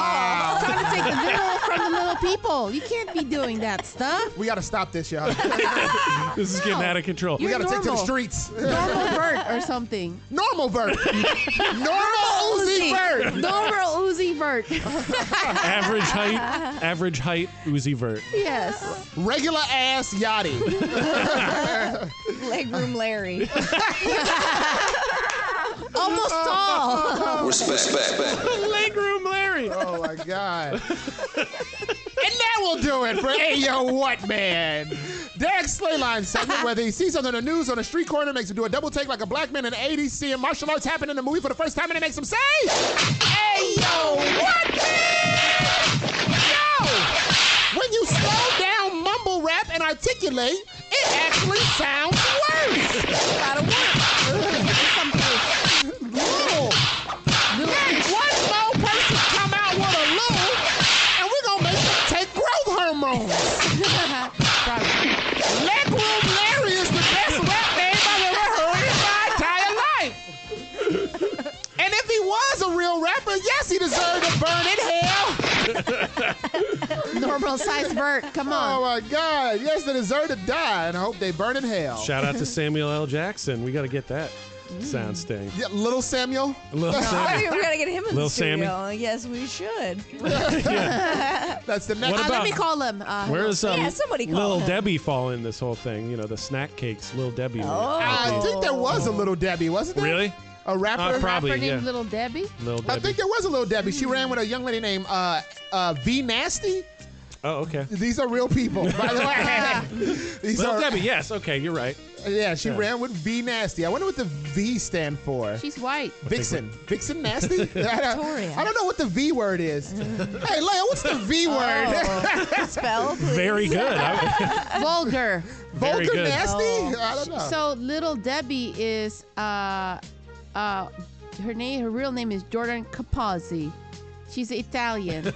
like trying to take the little from the little people. You can't be doing that stuff. We got to stop this, y'all. This is getting out of control. We You're got to take to the normal. streets. Normal Vert or something. Normal Vert. Normal Uzi Vert. Normal Uzi Vert. Average height, Uzi Vert. Yes. Regular ass Yachty. Legroom Larry. Almost tall. Respect. Legroom Larry. Oh my God. And that will do it for Hey Yo What Man. Derek's Slayline segment, whether he sees something on the news on a street corner, makes him do a double take like a black man in the 80s, seeing martial arts happen in the movie for the first time, and it makes him say, Hey Yo What Man! Yo! When you slow down mumble rap and articulate, it actually sounds worse. Gotta work. Let one more person come out with a loo, and we're gonna make them take growth hormones. Legroom Larry is the best rap name I've ever heard in my entire life. And if he was a real rapper, yes, he deserved to burn in hell. normal-sized bird. Come on. Oh, my God. Yes, they deserve to die, and I hope they burn in hell. Shout out to Samuel L. Jackson. We got to get that sound sting. Yeah, little Samuel? Little Samuel. We gotta get him in Little the studio. Sammy. Yes, we should. That's the next. What Let about- me call him. Where is somebody call Little him. Debbie fall in this whole thing? You know, the snack cakes, Little Debbie. I think there was a Little Debbie, wasn't there? Really? A rapper? Probably, Rapper yeah. named Little Debbie. Little I Debbie. think there was a Little Debbie. She ran with a young lady named V Nasty. Oh, okay. These are real people, by the way. These Little are, Debbie, yes. Okay, you're right. Yeah, she ran with V Nasty. I wonder what the V stand for. She's white. Vixen. Vixen Nasty? Victoria. I don't know what the V word is. Hey, Leia, what's the V word? Spell, please. Very good. Vulgar. Very Vulgar good. Nasty? I don't know. So Little Debbie is her real name is Jordan Capozzi. She's Italian.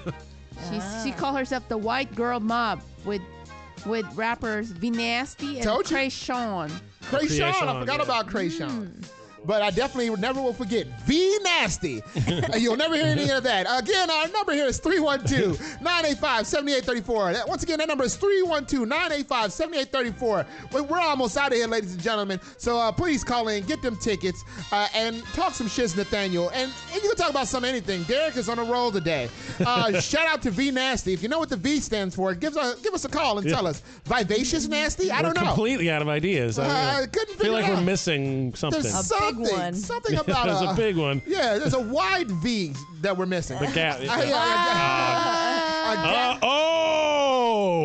She called herself the White Girl Mob with rappers V Nasty and Told you. Krayshawn. Krayshawn. I forgot about Krayshawn. But I definitely never will forget V Nasty. You'll never hear any of that. Again, our number here is 312-985-7834. Once again, that number is 312-985-7834. We're almost out of here, ladies and gentlemen. So please call in, get them tickets, and talk some shit, Nathaniel. And you can talk about anything. Derek is on a roll today. Shout out to V Nasty. If you know what the V stands for, give us a call and tell us. Vivacious Nasty? I don't know. We're completely out of ideas. I couldn't feel figure like it we're out. missing something. There's big one. Something about There's a big one. Yeah, there's a wide V that we're missing. The gap.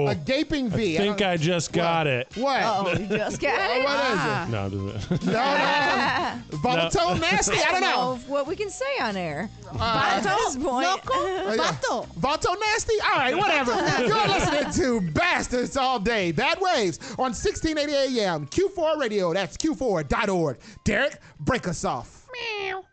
A gaping V. I think I just got it. What? Oh, you just got it? What is it? No, I'm just- No. Volatile Nasty? I don't know. What we can say on air. At this point. Vato. Vato Nasty? All right, whatever. You're listening to Bastards All Day. Bad Waves on 1680 AM. Q4 Radio. That's Q4.org. Derek, break us off. Meow.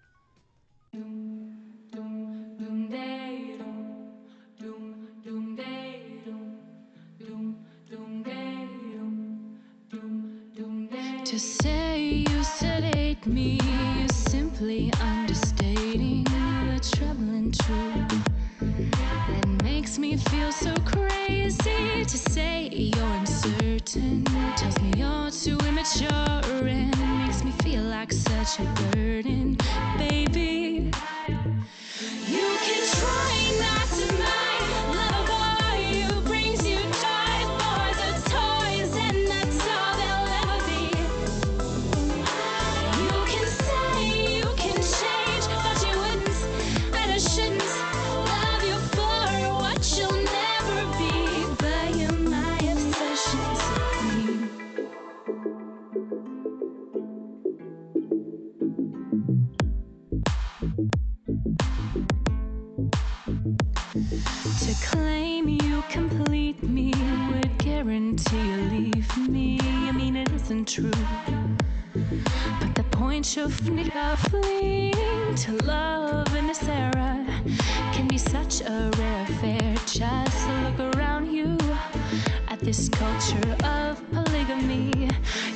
To say you sedate me is simply understating the troubling truth that makes me feel so crazy. To say you're uncertain tells me you're too immature and makes me feel like such a burden, baby. You can try not to mind. Love a boy who brings you joy. Boys are toys and that's all they'll ever be. You can say you can change, but you wouldn't and I shouldn't love you for what you'll never be. But you're my obsession supreme. To claim you complete me would guarantee you leave me. I mean, it isn't true. But the point you're fleeing to love in this era can be such a rare affair. Just look around you at this culture of polygamy.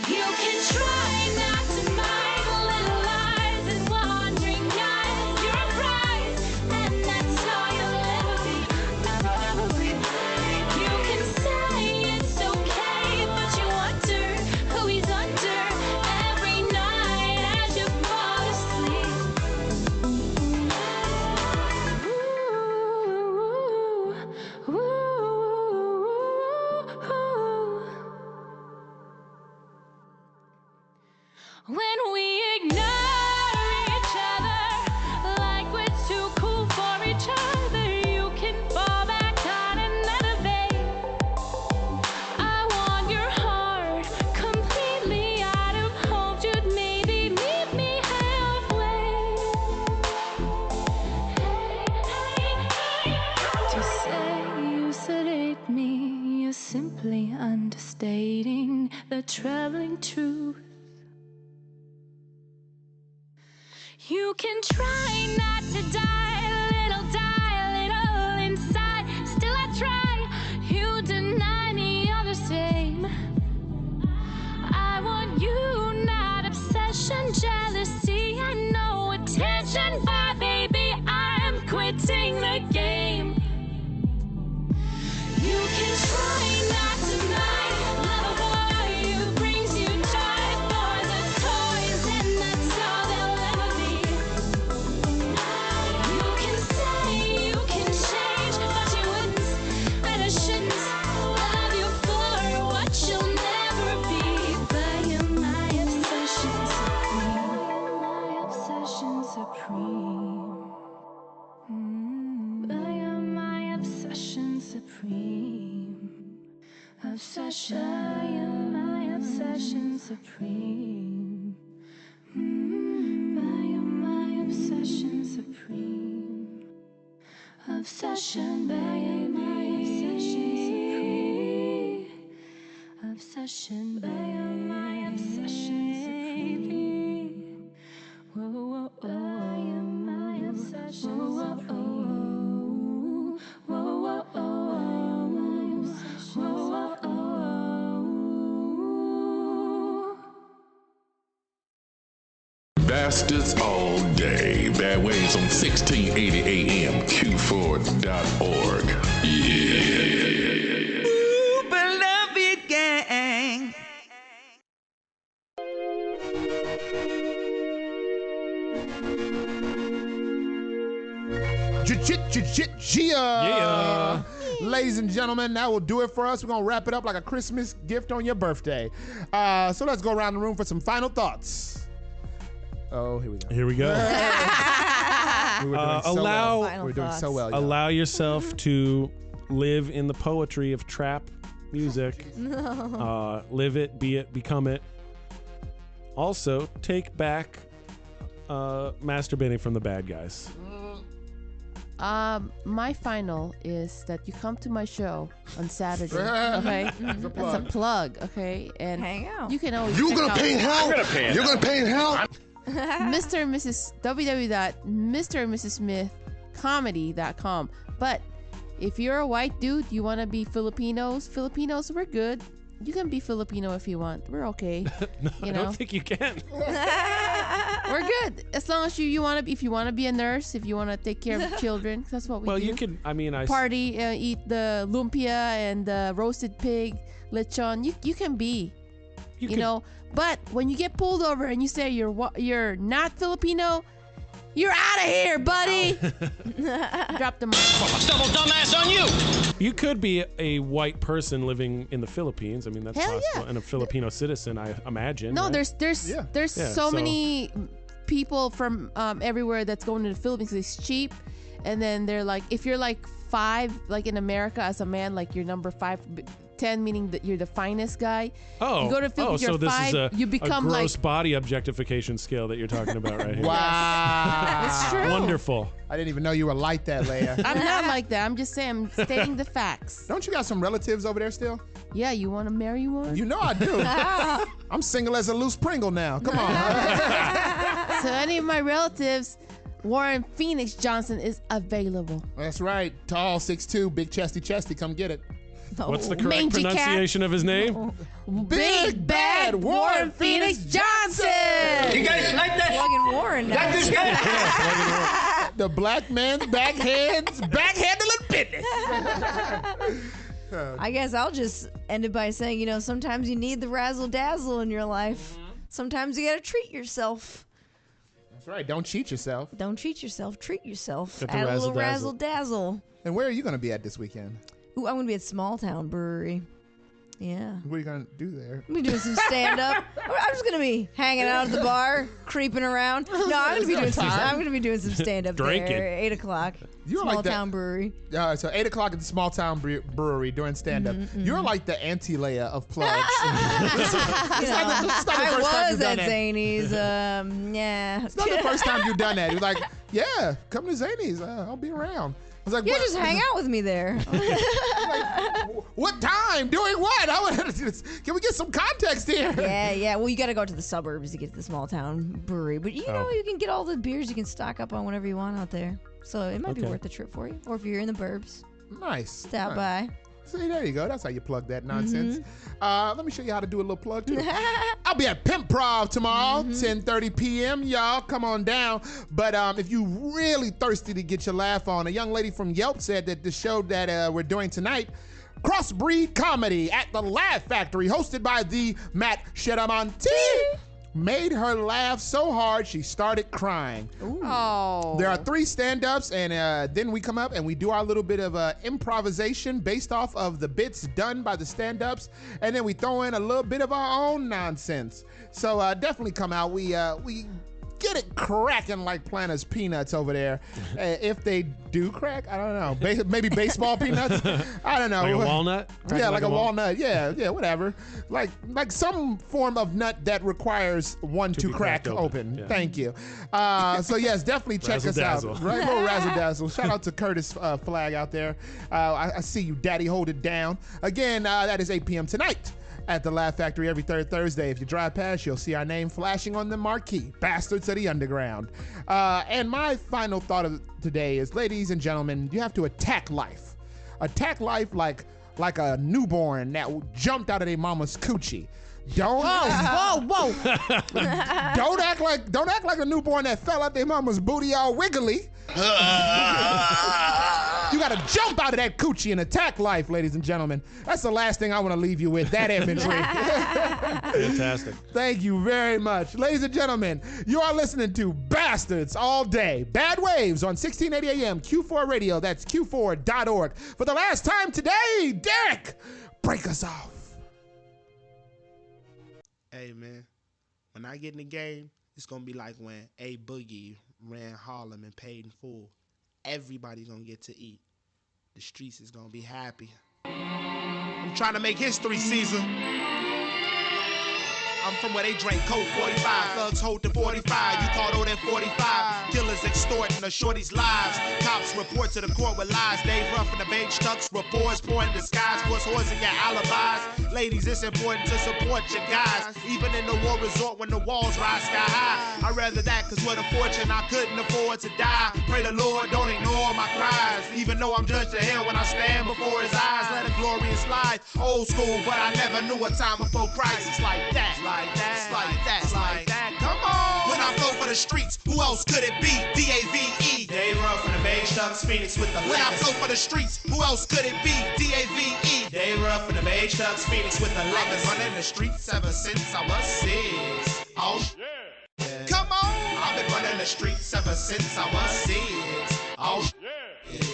You can try not to mind little lies and wandering eyes. You're a prize, and that's all you'll ever be. Ever be. You can say it's okay, but you wonder who he's under every night as you fall asleep. Ooh, ooh, ooh. When we ignore each other like we're too cool for each other, you can fall back on another vein. I want your heart completely. I don't hope you'd maybe meet me halfway. To say you sedate me is simply understating the troubling truth. You can try not to die little inside. Still I try, you deny me all the same. I want you, not obsession, jealousy, and no attention. Bye, baby, I'm quitting the game. You supreme. I am my obsession supreme. Obsession, I am my obsession supreme. I am my obsession supreme. Obsession, I am my obsession supreme. Obsession, I am my obsession supreme. Whoa, whoa, whoa. I am my obsession supreme. Whoa, whoa, whoa. Bastards all day. Bad Waves on 1680 AM, Q4.org. Yeah. Ooh, beloved gang. Yeah. Ladies and gentlemen, that will do it for us. We're going to wrap it up like a Christmas gift on your birthday. So let's go around the room for some final thoughts. Oh, here we go. Here we go. We were doing so well. We're doing so well. Allow yourself to live in the poetry of trap music. No. Live it, be it, become it. Also, take back masturbating from the bad guys. My final is that you come to my show on Saturday. Okay, that's a plug. Okay, and hang out. You can always. You're gonna pay in hell. You're gonna pay in hell. Mr. and Mrs. www.mrandmrssmithcomedy.com. But if you're a white dude, you want to be Filipinos, we're good. You can be Filipino if you want. We're okay. No, you I know? don't think you can. We're good. As long as you want to, if you want to be a nurse, if you want to take care of children, that's what we do. Well, you can, party, eat the lumpia and the roasted pig, lechon. You can be, you know. But when you get pulled over and you say you're not Filipino, you're out of here, buddy. Drop the mic. Double dumbass on you. You could be a white person living in the Philippines. I mean, that's Hell possible. yeah. And a Filipino citizen, I imagine. No, right? there's so many people from everywhere that's going to the Philippines. It's cheap, and then they're like, if you're like 5, like in America as a man, like you're number 5, 10 meaning that you're the finest guy. Oh, you go to the Philippines, so you're this 5, is you become a gross like. body objectification scale that you're talking about right here. Wow. It's true. Wonderful. I didn't even know you were like that, Leia. I'm not like that. I'm just saying, I'm stating the facts. Don't you got some relatives over there still? Yeah, you want to marry one? You know I do. I'm single as a loose Pringle now. Come on. So any of my relatives, Warren Phoenix Johnson is available. That's right. Tall, 6'2", big chesty. Come get it. What's the correct Mangy cat. pronunciation of his name? Big Bad Warren Phoenix Johnson. You guys like that? Plugging Warren now. Like this guy? The black man's backhandling business. I guess I'll just end it by saying, sometimes you need the razzle dazzle in your life. Sometimes you gotta treat yourself. That's right. Don't cheat yourself. Don't cheat yourself. Treat yourself. Get the Add a little razzle-dazzle. razzle dazzle. And where are you going to be at this weekend? Ooh, I'm gonna be at Small Town Brewery. Yeah. What are you going to do there? I'm doing some stand up. I'm just gonna be hanging out at the bar, creeping around. No, I'm gonna be doing some stand up Drinking. there. 8 o'clock. You're Small like that- Town Brewery. So 8 o'clock at the Small Town Brewery doing stand-up. You're like the anti-Leia of plugs. It's not the first time I was you've done at that. Zany's. Yeah. It's not the first time you've done that. You're like, yeah, come to Zany's. I'll be around. I was like, Yeah, what? just hang out with me there. What time? Doing what? Can we get some context here? Yeah. Well, you got to go to the suburbs to get to the Small Town Brewery, but you know you can get all the beers you can stock up on whenever you want out there. So it might be worth the trip for you, or if you're in the burbs, Nice. stop by. See, there you go. That's how you plug that nonsense. Let me show you how to do a little plug, too. I'll be at Pimp Prov tomorrow, 10:30 p.m. Y'all, come on down. But if you really thirsty to get your laugh on, a young lady from Yelp said that the show that we're doing tonight, Crossbreed Comedy at the Laugh Factory, hosted by the Matt Sheddamonte, made her laugh so hard she started crying. Oh. There are 3 stand-ups, and then we come up and we do our little bit of improvisation based off of the bits done by the stand-ups, and then we throw in a little bit of our own nonsense. So definitely come out. We get it cracking like Planters peanuts over there. If they do crack, I don't know. Maybe baseball peanuts. I don't know. Like a walnut? Yeah, like a walnut. Yeah, whatever. Like some form of nut that requires one to crack open. Yeah. Thank you. So yes, definitely check us out. Razzle-dazzle. Right, little razzle dazzle. Shout out to Curtis Flag out there. I see you, Daddy. Hold it down. Again, that is 8 p.m. tonight at the Laugh Factory every third Thursday. If you drive past, you'll see our name flashing on the marquee. Bastards of the Underground. And my final thought of today is, ladies and gentlemen, you have to attack life. Attack life like a newborn that jumped out of their mama's coochie. Don't Whoa. don't act like a newborn that fell out their mama's booty all wiggly. You gotta jump out of that coochie and attack life, ladies and gentlemen. That's the last thing I want to leave you with, that imagery. Fantastic. Thank you very much. Ladies and gentlemen, you are listening to Bastards All Day. Bad Waves on 1680 AM, Q4 Radio. That's Q4.org. For the last time today, Derek, break us off. Hey, man, when I get in the game, it's going to be like when A Boogie ran Harlem and paid in full. Everybody's going to get to eat. The streets is going to be happy. I'm trying to make history, Caesar. I'm from where they drink Coke 45, thugs hold the 45, you caught on that 45, killers extorting the shorties' lives, cops report to the court with lies, Dave Ruff and the beige tucks, reports pouring the skies, puss horse in your alibis, ladies it's important to support your guys, even in the war resort when the walls rise sky high, I'd rather that cause with a fortune I couldn't afford to die, pray the Lord don't ignore my cries, even though I'm judged to hell when I stand before his eyes, let a glorious life, old school but I never knew a time before Christ, it's like that. Come on. When I flow for the streets, who else could it be? D.A.V.E. Dave Ruff from the beige tucks, Phoenix with the letters. When I flow for the streets, who else could it be? D.A.V.E. Dave Ruff from the beige tucks, Phoenix with the letters. I've been running the streets ever since I was 6. Oh, yeah. Come on. I've been running the streets ever since I was 6. Oh,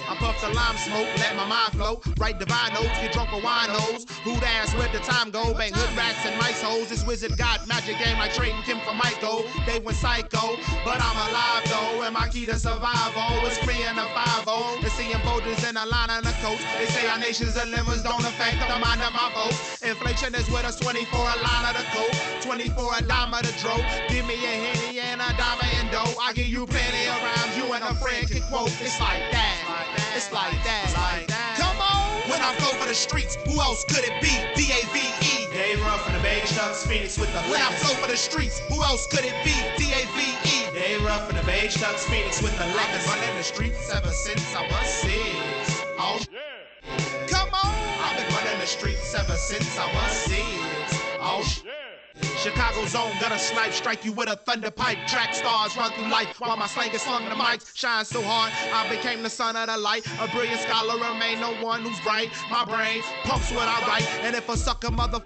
I puff the lime smoke, let my mind flow. Write divine notes, get drunk with winos. Who'd ask where'd the time go? Bang hood rats and mice hoes. This wizard got magic game like trading Kim for Michael. They went psycho, but I'm alive though. And my key to survival is free in a 5-0. And seeing voters in a line on the coast. They say our nation's dilemmas don't affect the mind of my folks. Inflation is with us 24 a line of the coke, 24 a dime of the dro. Give me a Henny and a dime and dough. I give you plenty of rhymes, you and a friend can quote. It's like that. It's like that. Come on. When I flow for the streets, who else could it be? D.A.V.E. Dave Ruff from the beige tucks, Phoenix with the letters. When I flow for the streets, who else could it be? D.A.V.E. Dave Ruff from the beige tucks, Phoenix with the letters. I've been running the streets ever since I was 6. Oh, yeah. Come on. I've been running the streets ever since I was 6. Oh, yeah. Chicago zone, gonna snipe, strike you with a thunder pipe. Track stars run through life while my slang is slung the mics. Shine so hard, I became the son of the light. A brilliant scholar, remain no one who's bright. My brain pumps what I write, and if a sucker mother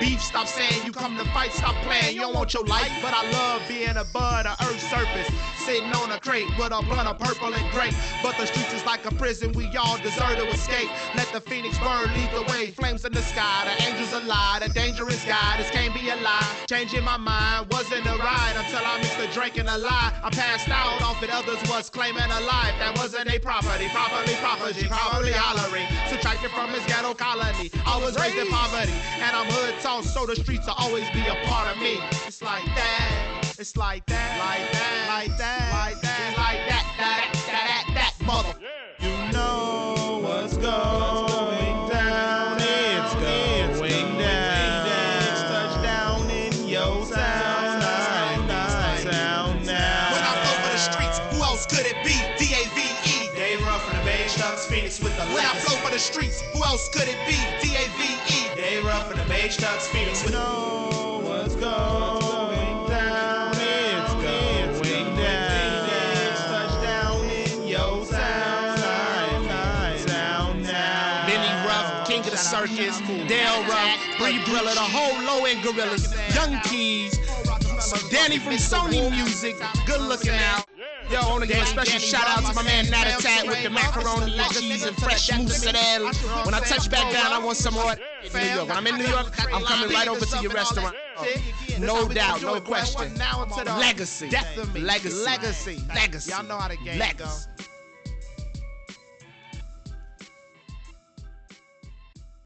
beef, stop saying you come to fight, stop playing, you don't want your life. But I love being above the earth's surface, sitting on a crate with a blunt of purple and gray. But the streets is like a prison, we all deserve to escape. Let the phoenix burn, lead the way, flames in the sky, the angels alive, the dangerous guy, this can't be a lie. Changing my mind, wasn't a ride until I mixed a drink and a lie. I passed out off it, others was claiming a life that wasn't a property, probably hollering. Subtracted from his ghetto colony, I was raised in poverty, and I'm hood tossed, so the streets will always be a part of me. It's like that, it's like that, like that, like that, like that, like that, mother. You know what's going down, it's going down. It's touchdown in your town now. When I flow for the streets, who else could it be? D.A.V.E. Dave Ruff from the beige tucks, Phoenix with the letters. When I flow for the streets, who else could it be? D.A.V.E. Dave Ruff from the beige tucks, Phoenix with the letters. You know what's going down, it's going down. It's touchdown in your town now. Benny Ruff, king of the circus, Dale Ruff, Bree Brilla, the whole low-end gorillas, Young Keys, Danny from Sony Music, good looking out. Yo, I want to give a special shout out to my man Natatat with the macaroni and cheese and fresh mozzarella. When I touch back down, I want some more in New York. When I'm in New York, I'm coming right over to your restaurant. No doubt, no question. Now to the Legacy. death of me. Legacy. Legacy. Legacy. Y'all know how the game Legacy. goes.